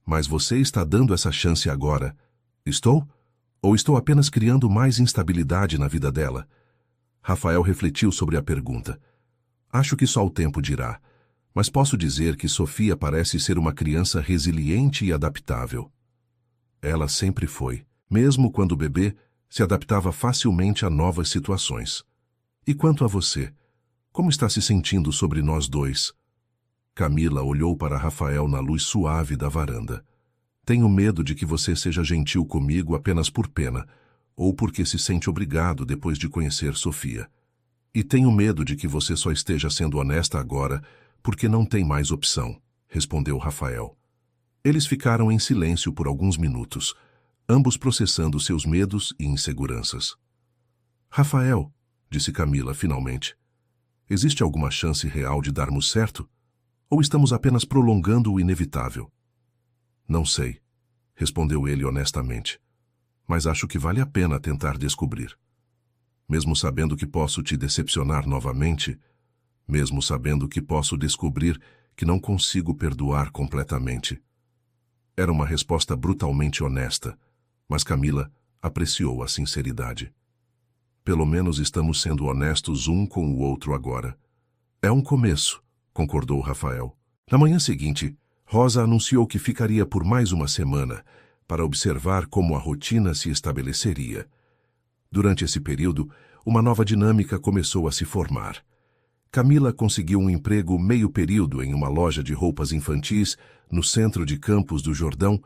Mas você está dando essa chance agora. Estou? Ou estou apenas criando mais instabilidade na vida dela? Rafael refletiu sobre a pergunta. Acho que só o tempo dirá, mas posso dizer que Sofia parece ser uma criança resiliente e adaptável. Ela sempre foi, mesmo quando bebê, se adaptava facilmente a novas situações. E quanto a você? Como está se sentindo sobre nós dois? Camila olhou para Rafael na luz suave da varanda. Tenho medo de que você seja gentil comigo apenas por pena, ou porque se sente obrigado depois de conhecer Sofia. E tenho medo de que você só esteja sendo honesta agora, porque não tem mais opção, respondeu Rafael. Eles ficaram em silêncio por alguns minutos, ambos processando seus medos e inseguranças. Rafael, disse Camila finalmente, existe alguma chance real de darmos certo? Ou estamos apenas prolongando o inevitável? Não sei, respondeu ele honestamente, mas acho que vale a pena tentar descobrir. Mesmo sabendo que posso te decepcionar novamente, mesmo sabendo que posso descobrir que não consigo perdoar completamente. Era uma resposta brutalmente honesta, mas Camila apreciou a sinceridade. Pelo menos estamos sendo honestos um com o outro agora. É um começo, concordou Rafael. Na manhã seguinte, Rosa anunciou que ficaria por mais uma semana para observar como a rotina se estabeleceria. Durante esse período, uma nova dinâmica começou a se formar. Camila conseguiu um emprego meio período em uma loja de roupas infantis no centro de Campos do Jordão,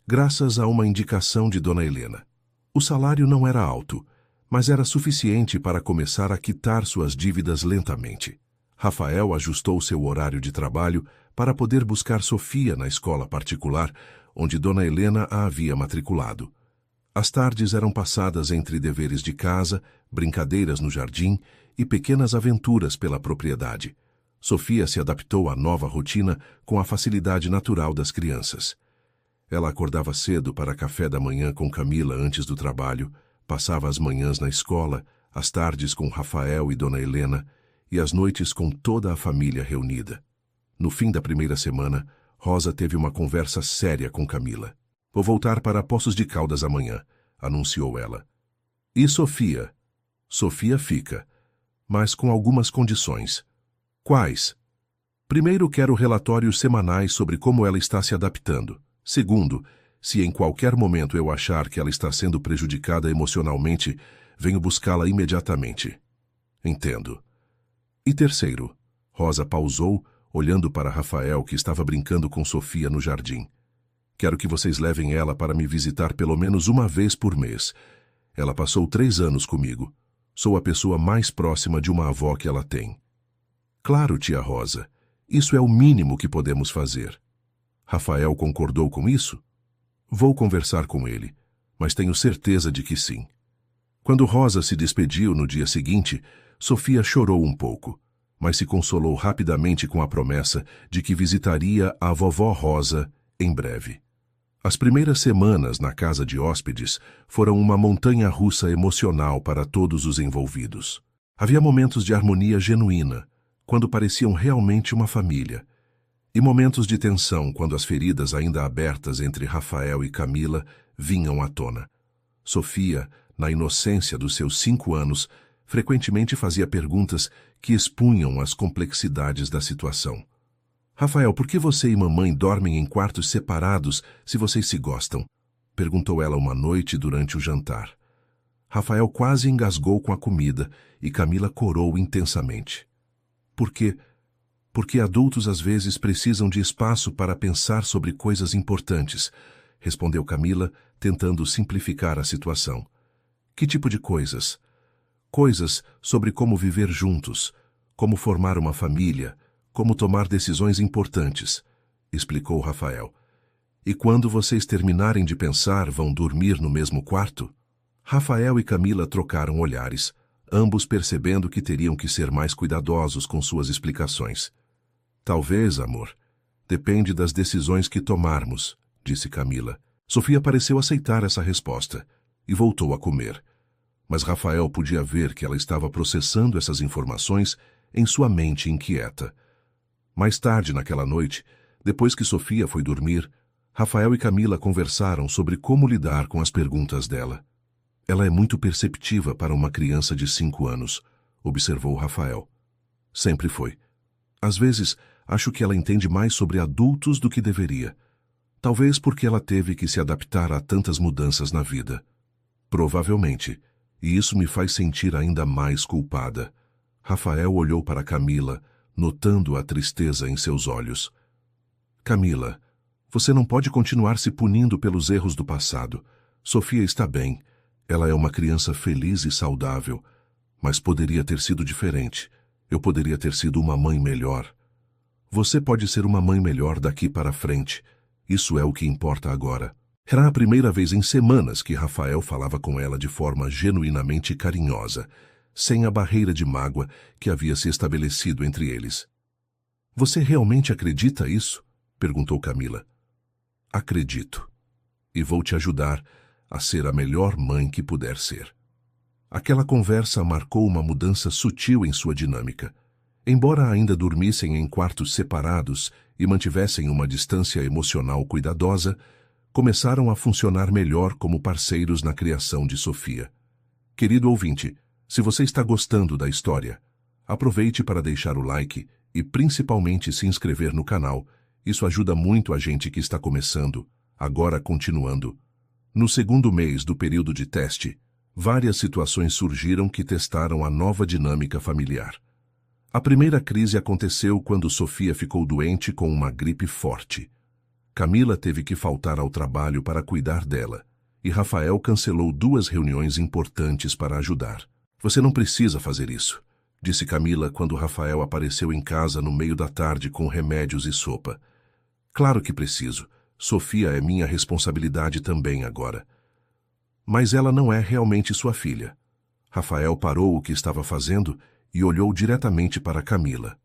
graças a uma indicação de Dona Helena. O salário não era alto, mas era suficiente para começar a quitar suas dívidas lentamente. Rafael ajustou seu horário de trabalho para poder buscar Sofia na escola particular, onde Dona Helena a havia matriculado. As tardes eram passadas entre deveres de casa, brincadeiras no jardim e pequenas aventuras pela propriedade. Sofia se adaptou à nova rotina com a facilidade natural das crianças. Ela acordava cedo para café da manhã com Camila antes do trabalho, passava as manhãs na escola, as tardes com Rafael e Dona Helena e as noites com toda a família reunida. No fim da primeira semana, Rosa teve uma conversa séria com Camila. Vou voltar para Poços de Caldas amanhã, anunciou ela. E Sofia? Sofia fica, mas com algumas condições. Quais? Primeiro, quero relatórios semanais sobre como ela está se adaptando. Segundo, se em qualquer momento eu achar que ela está sendo prejudicada emocionalmente, venho buscá-la imediatamente. Entendo. E terceiro, Rosa pausou, olhando para Rafael, que estava brincando com Sofia no jardim. Quero que vocês levem ela para me visitar pelo menos uma vez por mês. Ela passou 3 anos comigo. Sou a pessoa mais próxima de uma avó que ela tem. Claro, tia Rosa. Isso é o mínimo que podemos fazer. Rafael concordou com isso? Vou conversar com ele, mas tenho certeza de que sim. Quando Rosa se despediu no dia seguinte, Sofia chorou um pouco, mas se consolou rapidamente com a promessa de que visitaria a vovó Rosa em breve. As primeiras semanas na casa de hóspedes foram uma montanha-russa emocional para todos os envolvidos. Havia momentos de harmonia genuína, quando pareciam realmente uma família, e momentos de tensão quando as feridas ainda abertas entre Rafael e Camila vinham à tona. Sofia, na inocência dos seus 5 anos, frequentemente fazia perguntas que expunham as complexidades da situação. Rafael, por que você e mamãe dormem em quartos separados se vocês se gostam? Perguntou ela uma noite durante o jantar. Rafael quase engasgou com a comida e Camila corou intensamente. Por quê? Porque adultos às vezes precisam de espaço para pensar sobre coisas importantes, respondeu Camila, tentando simplificar a situação. Que tipo de coisas? Coisas sobre como viver juntos, como formar uma família, como tomar decisões importantes, explicou Rafael. E quando vocês terminarem de pensar, vão dormir no mesmo quarto? Rafael e Camila trocaram olhares, ambos percebendo que teriam que ser mais cuidadosos com suas explicações. Talvez, amor. Depende das decisões que tomarmos, disse Camila. Sofia pareceu aceitar essa resposta e voltou a comer. Mas Rafael podia ver que ela estava processando essas informações em sua mente inquieta. Mais tarde naquela noite, depois que Sofia foi dormir, Rafael e Camila conversaram sobre como lidar com as perguntas dela. Ela é muito perceptiva para uma criança de 5 anos, observou Rafael. Sempre foi. Às vezes, acho que ela entende mais sobre adultos do que deveria. Talvez porque ela teve que se adaptar a tantas mudanças na vida. Provavelmente. E isso me faz sentir ainda mais culpada. Rafael olhou para Camila, notando a tristeza em seus olhos. Camila, você não pode continuar se punindo pelos erros do passado. Sofia está bem. Ela é uma criança feliz e saudável. Mas poderia ter sido diferente. Eu poderia ter sido uma mãe melhor. Você pode ser uma mãe melhor daqui para frente. Isso é o que importa agora. Era a primeira vez em semanas que Rafael falava com ela de forma genuinamente carinhosa, sem a barreira de mágoa que havia se estabelecido entre eles. Você realmente acredita isso? Perguntou Camila. Acredito. E vou te ajudar a ser a melhor mãe que puder ser. Aquela conversa marcou uma mudança sutil em sua dinâmica. Embora ainda dormissem em quartos separados e mantivessem uma distância emocional cuidadosa, começaram a funcionar melhor como parceiros na criação de Sofia. Querido ouvinte, se você está gostando da história, aproveite para deixar o like e principalmente se inscrever no canal. Isso ajuda muito a gente que está começando, agora continuando. No segundo mês do período de teste, várias situações surgiram que testaram a nova dinâmica familiar. A primeira crise aconteceu quando Sofia ficou doente com uma gripe forte. Camila teve que faltar ao trabalho para cuidar dela, e Rafael cancelou 2 reuniões importantes para ajudar. Você não precisa fazer isso, disse Camila quando Rafael apareceu em casa no meio da tarde com remédios e sopa. Claro que preciso. Sofia é minha responsabilidade também agora. Mas ela não é realmente sua filha. Rafael parou o que estava fazendo e olhou diretamente para Camila.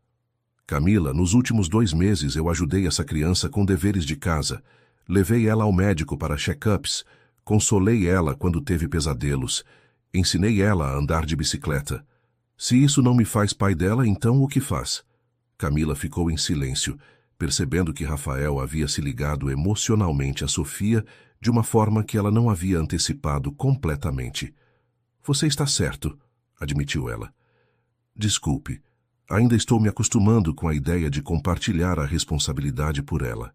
Camila, nos últimos 2 meses eu ajudei essa criança com deveres de casa, levei ela ao médico para check-ups, consolei ela quando teve pesadelos, ensinei ela a andar de bicicleta. Se isso não me faz pai dela, então o que faz? Camila ficou em silêncio, percebendo que Rafael havia se ligado emocionalmente a Sofia de uma forma que ela não havia antecipado completamente. Você está certo, admitiu ela. Desculpe, ainda estou me acostumando com a ideia de compartilhar a responsabilidade por ela.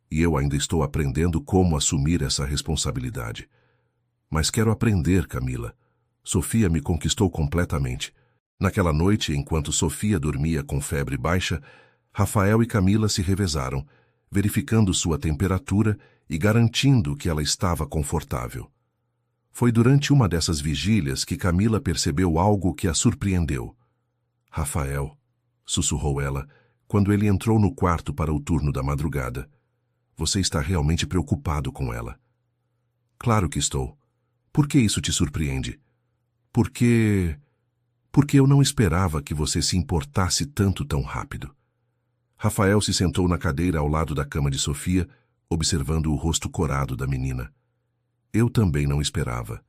E eu ainda estou aprendendo como assumir essa responsabilidade. Mas quero aprender, Camila. Sofia me conquistou completamente. Naquela noite, enquanto Sofia dormia com febre baixa, Rafael e Camila se revezaram, verificando sua temperatura e garantindo que ela estava confortável. Foi durante uma dessas vigílias que Camila percebeu algo que a surpreendeu. Rafael, sussurrou ela, quando ele entrou no quarto para o turno da madrugada. Você está realmente preocupado com ela. Claro que estou. Por que isso te surpreende? Porque eu não esperava que você se importasse tanto tão rápido. Rafael se sentou na cadeira ao lado da cama de Sofia, observando o rosto corado da menina. Eu também não esperava.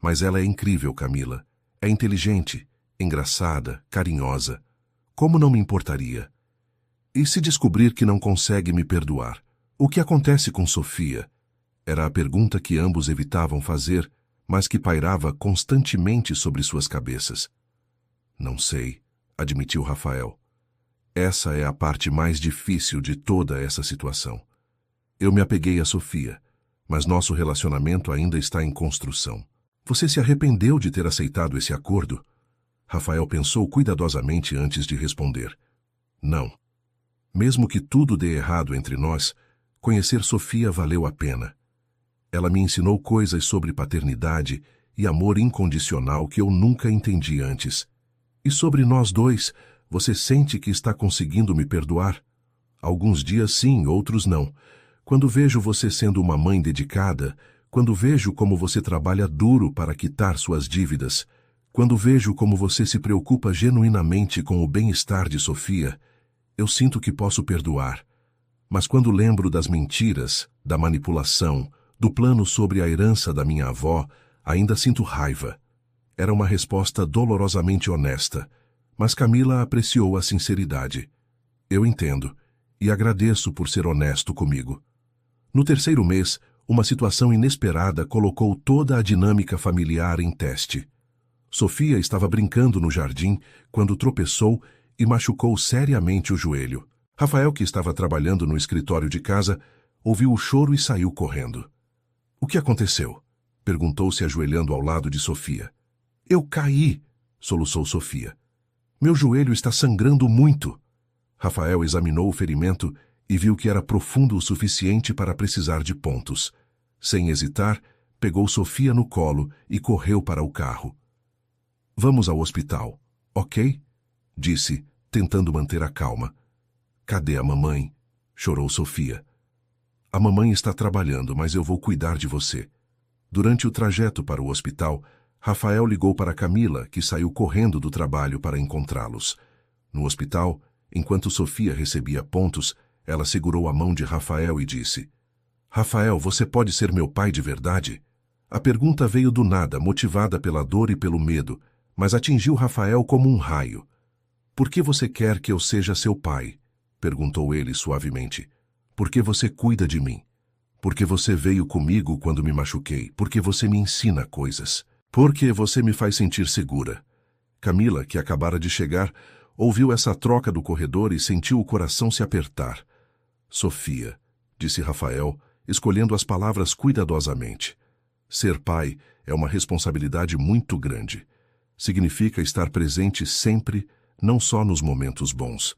Mas ela é incrível, Camila. É inteligente, engraçada, carinhosa. Como não me importaria? E se descobrir que não consegue me perdoar? O que acontece com Sofia? Era a pergunta que ambos evitavam fazer, mas que pairava constantemente sobre suas cabeças. Não sei, admitiu Rafael. Essa é a parte mais difícil de toda essa situação. Eu me apeguei a Sofia, mas nosso relacionamento ainda está em construção. Você se arrependeu de ter aceitado esse acordo? Rafael pensou cuidadosamente antes de responder. Não. Mesmo que tudo dê errado entre nós, conhecer Sofia valeu a pena. Ela me ensinou coisas sobre paternidade e amor incondicional que eu nunca entendi antes. E sobre nós dois, você sente que está conseguindo me perdoar? Alguns dias sim, outros não. Quando vejo você sendo uma mãe dedicada, quando vejo como você trabalha duro para quitar suas dívidas, quando vejo como você se preocupa genuinamente com o bem-estar de Sofia, eu sinto que posso perdoar. Mas quando lembro das mentiras, da manipulação, do plano sobre a herança da minha avó, ainda sinto raiva. Era uma resposta dolorosamente honesta, mas Camila apreciou a sinceridade. Eu entendo, e agradeço por ser honesto comigo. No 3º mês, uma situação inesperada colocou toda a dinâmica familiar em teste. Sofia estava brincando no jardim quando tropeçou e machucou seriamente o joelho. Rafael, que estava trabalhando no escritório de casa, ouviu o choro e saiu correndo. O que aconteceu? Perguntou-se ajoelhando ao lado de Sofia. Eu caí, soluçou Sofia. Meu joelho está sangrando muito. Rafael examinou o ferimento e viu que era profundo o suficiente para precisar de pontos. Sem hesitar, pegou Sofia no colo e correu para o carro. Vamos ao hospital, ok? Disse, tentando manter a calma. Cadê a mamãe? Chorou Sofia. A mamãe está trabalhando, mas eu vou cuidar de você. Durante o trajeto para o hospital, Rafael ligou para Camila, que saiu correndo do trabalho para encontrá-los. No hospital, enquanto Sofia recebia pontos, ela segurou a mão de Rafael e disse: Rafael, você pode ser meu pai de verdade? A pergunta veio do nada, motivada pela dor e pelo medo, mas atingiu Rafael como um raio. Por que você quer que eu seja seu pai? Perguntou ele suavemente. Porque você cuida de mim. Porque você veio comigo quando me machuquei. Porque você me ensina coisas. Porque você me faz sentir segura. Camila, que acabara de chegar, ouviu essa troca do corredor e sentiu o coração se apertar. Sofia, disse Rafael, escolhendo as palavras cuidadosamente. Ser pai é uma responsabilidade muito grande. Significa estar presente sempre, não só nos momentos bons.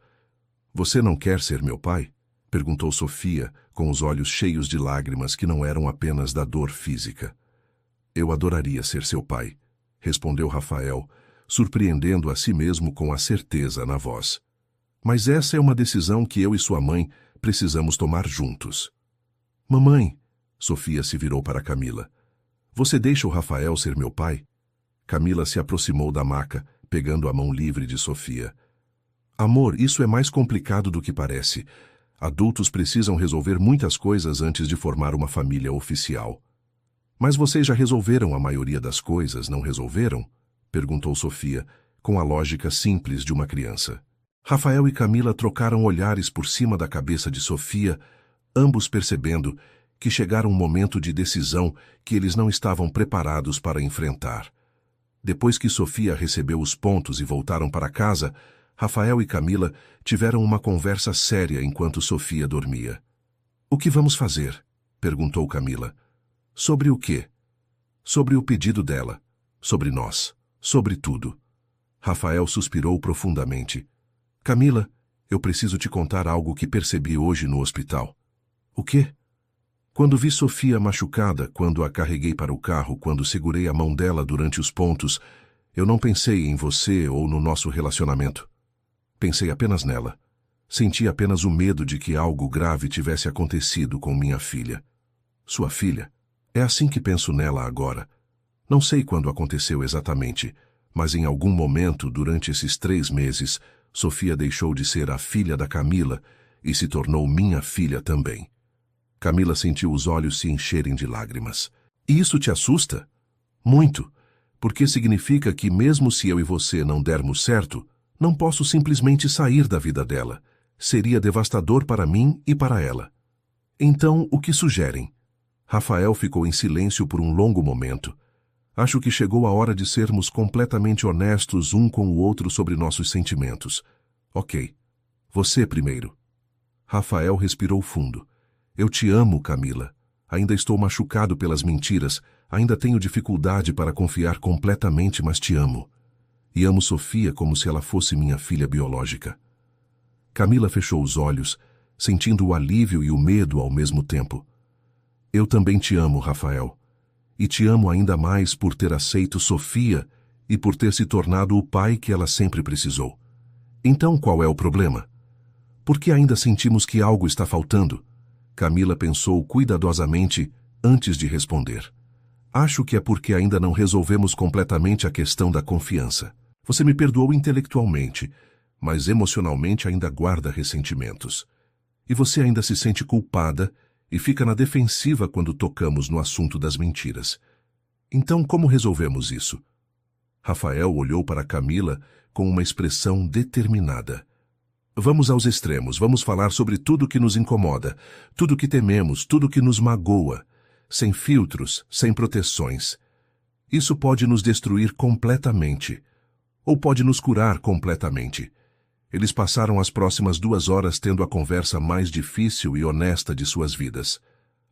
Você não quer ser meu pai? Perguntou Sofia, com os olhos cheios de lágrimas que não eram apenas da dor física. Eu adoraria ser seu pai, respondeu Rafael, surpreendendo a si mesmo com a certeza na voz. Mas essa é uma decisão que eu e sua mãe precisamos tomar juntos. Mamãe, Sofia se virou para Camila. Você deixa o Rafael ser meu pai? Camila se aproximou da maca, pegando a mão livre de Sofia. Amor, isso é mais complicado do que parece. Adultos precisam resolver muitas coisas antes de formar uma família oficial. Mas vocês já resolveram a maioria das coisas, não resolveram? Perguntou Sofia, com a lógica simples de uma criança. Rafael e Camila trocaram olhares por cima da cabeça de Sofia, ambos percebendo que chegara um momento de decisão que eles não estavam preparados para enfrentar. Depois que Sofia recebeu os pontos e voltaram para casa, Rafael e Camila tiveram uma conversa séria enquanto Sofia dormia. O que vamos fazer? Perguntou Camila. Sobre o quê? Sobre o pedido dela. Sobre nós. Sobre tudo. Rafael suspirou profundamente. Camila, eu preciso te contar algo que percebi hoje no hospital. O quê? Quando vi Sofia machucada, quando a carreguei para o carro, quando segurei a mão dela durante os pontos, eu não pensei em você ou no nosso relacionamento. Pensei apenas nela. Senti apenas o medo de que algo grave tivesse acontecido com minha filha. Sua filha? É assim que penso nela agora. Não sei quando aconteceu exatamente, mas em algum momento, durante esses 3 meses, Sofia deixou de ser a filha da Camila e se tornou minha filha também. Camila sentiu os olhos se encherem de lágrimas. E isso te assusta? Muito, porque significa que mesmo se eu e você não dermos certo, não posso simplesmente sair da vida dela. Seria devastador para mim e para ela. Então, o que sugerem? Rafael ficou em silêncio por um longo momento. Acho que chegou a hora de sermos completamente honestos um com o outro sobre nossos sentimentos. Ok. Você primeiro. Rafael respirou fundo. Eu te amo, Camila. Ainda estou machucado pelas mentiras. Ainda tenho dificuldade para confiar completamente, mas te amo. E amo Sofia como se ela fosse minha filha biológica. Camila fechou os olhos, sentindo o alívio e o medo ao mesmo tempo. Eu também te amo, Rafael. E te amo ainda mais por ter aceito Sofia e por ter se tornado o pai que ela sempre precisou. Então qual é o problema? Por que ainda sentimos que algo está faltando? Camila pensou cuidadosamente antes de responder. Acho que é porque ainda não resolvemos completamente a questão da confiança. Você me perdoou intelectualmente, mas emocionalmente ainda guarda ressentimentos. E você ainda se sente culpada e fica na defensiva quando tocamos no assunto das mentiras. Então, como resolvemos isso? Rafael olhou para Camila com uma expressão determinada. Vamos aos extremos, vamos falar sobre tudo que nos incomoda, tudo que tememos, tudo que nos magoa, sem filtros, sem proteções. Isso pode nos destruir completamente, ou pode nos curar completamente. Eles passaram as próximas 2 horas tendo a conversa mais difícil e honesta de suas vidas.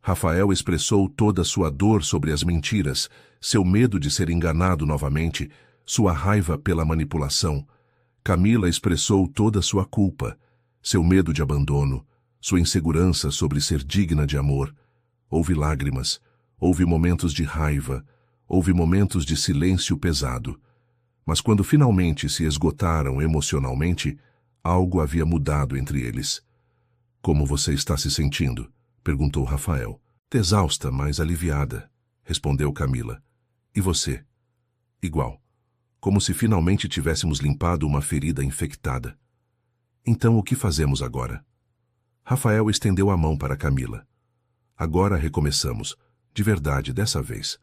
Rafael expressou toda a sua dor sobre as mentiras, seu medo de ser enganado novamente, sua raiva pela manipulação. Camila expressou toda a sua culpa, seu medo de abandono, sua insegurança sobre ser digna de amor. Houve lágrimas, houve momentos de raiva, houve momentos de silêncio pesado. Mas quando finalmente se esgotaram emocionalmente, algo havia mudado entre eles. Como você está se sentindo? Perguntou Rafael. Exausta, mas aliviada, respondeu Camila. E você? Igual. Como se finalmente tivéssemos limpado uma ferida infectada. Então o que fazemos agora? Rafael estendeu a mão para Camila. Agora recomeçamos, de verdade dessa vez.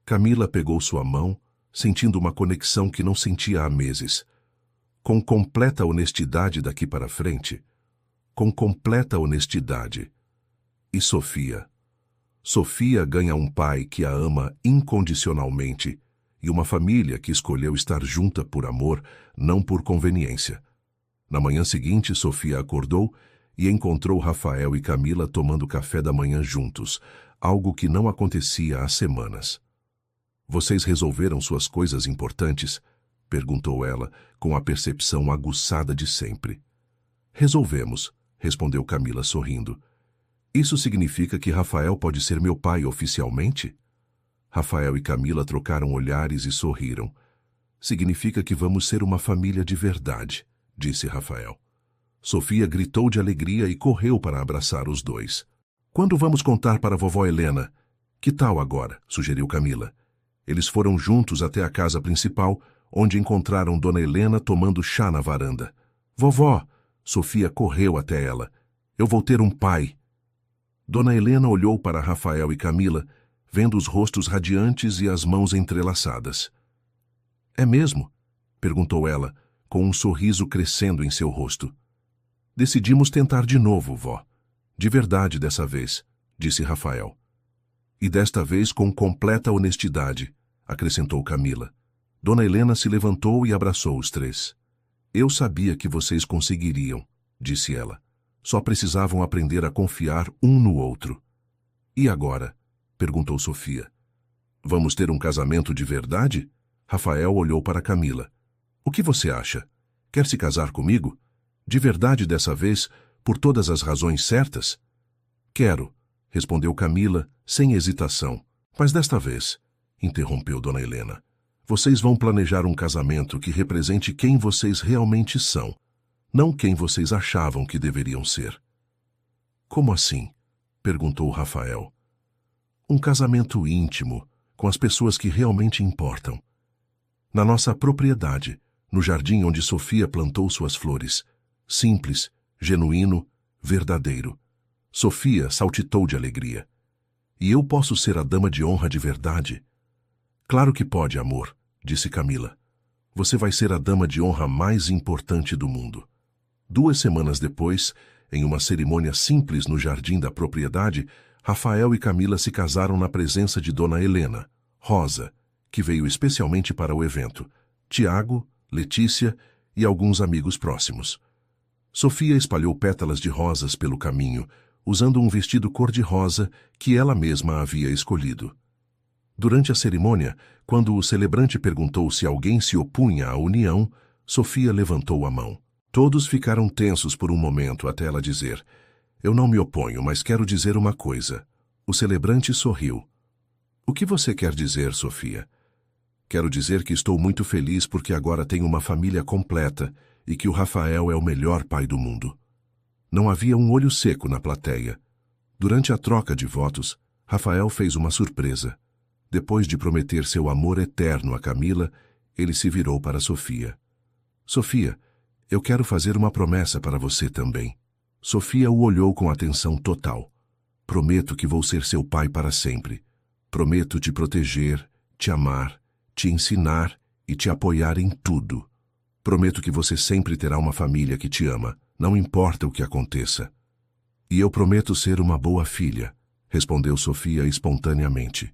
Camila pegou sua mão, sentindo uma conexão que não sentia há meses. Com completa honestidade daqui para frente. Com completa honestidade. E Sofia? Sofia ganha um pai que a ama incondicionalmente e uma família que escolheu estar junta por amor, não por conveniência. Na manhã seguinte, Sofia acordou e encontrou Rafael e Camila tomando café da manhã juntos, algo que não acontecia há semanas. Vocês resolveram suas coisas importantes? Perguntou ela, com a percepção aguçada de sempre. Resolvemos, respondeu Camila sorrindo. Isso significa que Rafael pode ser meu pai oficialmente? Rafael e Camila trocaram olhares e sorriram. Significa que vamos ser uma família de verdade, disse Rafael. Sofia gritou de alegria e correu para abraçar os dois. Quando vamos contar para a vovó Helena? Que tal agora? Sugeriu Camila. Eles foram juntos até a casa principal, onde encontraram Dona Helena tomando chá na varanda. Vovó! Sofia correu até ela. Eu vou ter um pai. Dona Helena olhou para Rafael e Camila, vendo os rostos radiantes e as mãos entrelaçadas. É mesmo? Perguntou ela, com um sorriso crescendo em seu rosto. Decidimos tentar de novo, vó. De verdade dessa vez, disse Rafael. E desta vez com completa honestidade, acrescentou Camila. Dona Helena se levantou e abraçou os três. Eu sabia que vocês conseguiriam, disse ela. Só precisavam aprender a confiar um no outro. E agora? Perguntou Sofia. Vamos ter um casamento de verdade? Rafael olhou para Camila. O que você acha? Quer se casar comigo? De verdade dessa vez, por todas as razões certas? Quero, respondeu Camila, sem hesitação. Mas desta vez, interrompeu Dona Helena, vocês vão planejar um casamento que represente quem vocês realmente são, não quem vocês achavam que deveriam ser. Como assim? Perguntou Rafael. Um casamento íntimo, com as pessoas que realmente importam. Na nossa propriedade, no jardim onde Sofia plantou suas flores. Simples, genuíno, verdadeiro. Sofia saltitou de alegria. E eu posso ser a dama de honra de verdade? Claro que pode, amor, disse Camila. Você vai ser a dama de honra mais importante do mundo. 2 semanas depois, em uma cerimônia simples no jardim da propriedade, Rafael e Camila se casaram na presença de Dona Helena, Rosa, que veio especialmente para o evento, Tiago, Letícia e alguns amigos próximos. Sofia espalhou pétalas de rosas pelo caminho, usando um vestido cor-de-rosa que ela mesma havia escolhido. Durante a cerimônia, quando o celebrante perguntou se alguém se opunha à união, Sofia levantou a mão. Todos ficaram tensos por um momento até ela dizer: Eu não me oponho, mas quero dizer uma coisa. O celebrante sorriu. O que você quer dizer, Sofia? Quero dizer que estou muito feliz porque agora tenho uma família completa e que o Rafael é o melhor pai do mundo. Não havia um olho seco na plateia. Durante a troca de votos, Rafael fez uma surpresa. Depois de prometer seu amor eterno a Camila, ele se virou para Sofia. Sofia, eu quero fazer uma promessa para você também. Sofia o olhou com atenção total. Prometo que vou ser seu pai para sempre. Prometo te proteger, te amar, te ensinar e te apoiar em tudo. Prometo que você sempre terá uma família que te ama, não importa o que aconteça. E eu prometo ser uma boa filha, respondeu Sofia espontaneamente.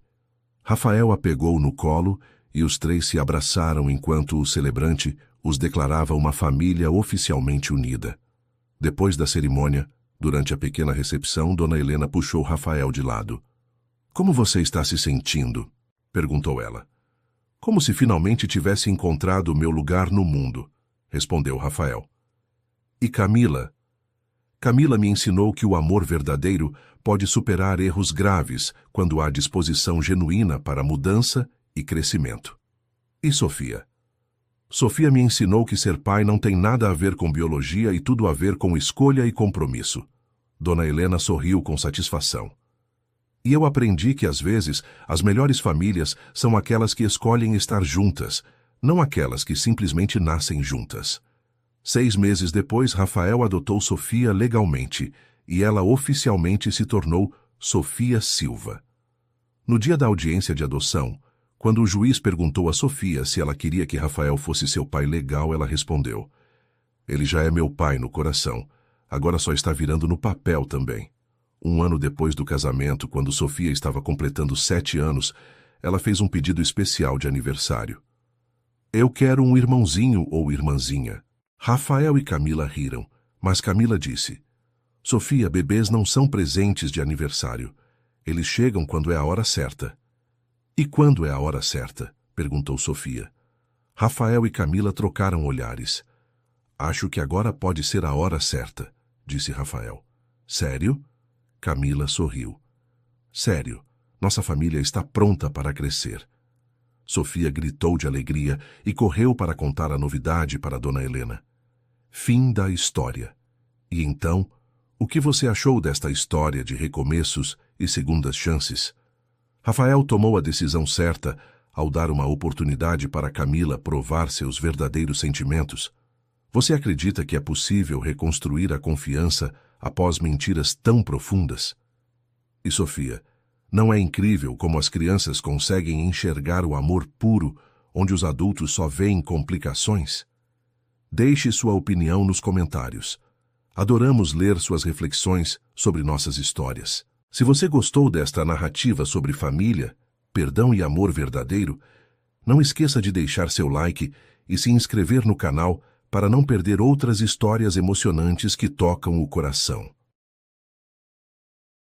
Rafael a pegou no colo e os três se abraçaram enquanto o celebrante os declarava uma família oficialmente unida. Depois da cerimônia, durante a pequena recepção, Dona Helena puxou Rafael de lado. Como você está se sentindo? Perguntou ela. Como se finalmente tivesse encontrado o meu lugar no mundo, respondeu Rafael. E Camila? Camila me ensinou que o amor verdadeiro pode superar erros graves quando há disposição genuína para mudança e crescimento. E Sofia? Sofia me ensinou que ser pai não tem nada a ver com biologia e tudo a ver com escolha e compromisso. Dona Helena sorriu com satisfação. E eu aprendi que, às vezes, as melhores famílias são aquelas que escolhem estar juntas, não aquelas que simplesmente nascem juntas. 6 meses depois, Rafael adotou Sofia legalmente, e ela oficialmente se tornou Sofia Silva. No dia da audiência de adoção, quando o juiz perguntou a Sofia se ela queria que Rafael fosse seu pai legal, ela respondeu: Ele já é meu pai no coração, agora só está virando no papel também. 1 ano depois do casamento, quando Sofia estava completando 7 anos, ela fez um pedido especial de aniversário. Eu quero um irmãozinho ou irmãzinha. Rafael e Camila riram, mas Camila disse: Sofia, bebês não são presentes de aniversário. Eles chegam quando é a hora certa. E quando é a hora certa? Perguntou Sofia. Rafael e Camila trocaram olhares. Acho que agora pode ser a hora certa, disse Rafael. Sério? Camila sorriu. Sério, nossa família está pronta para crescer. Sofia gritou de alegria e correu para contar a novidade para Dona Helena. Fim da história. E então, o que você achou desta história de recomeços e segundas chances? Rafael tomou a decisão certa ao dar uma oportunidade para Camila provar seus verdadeiros sentimentos. Você acredita que é possível reconstruir a confiança após mentiras tão profundas? E Sofia, não é incrível como as crianças conseguem enxergar o amor puro, onde os adultos só veem complicações? Deixe sua opinião nos comentários. Adoramos ler suas reflexões sobre nossas histórias. Se você gostou desta narrativa sobre família, perdão e amor verdadeiro, não esqueça de deixar seu like e se inscrever no canal para não perder outras histórias emocionantes que tocam o coração.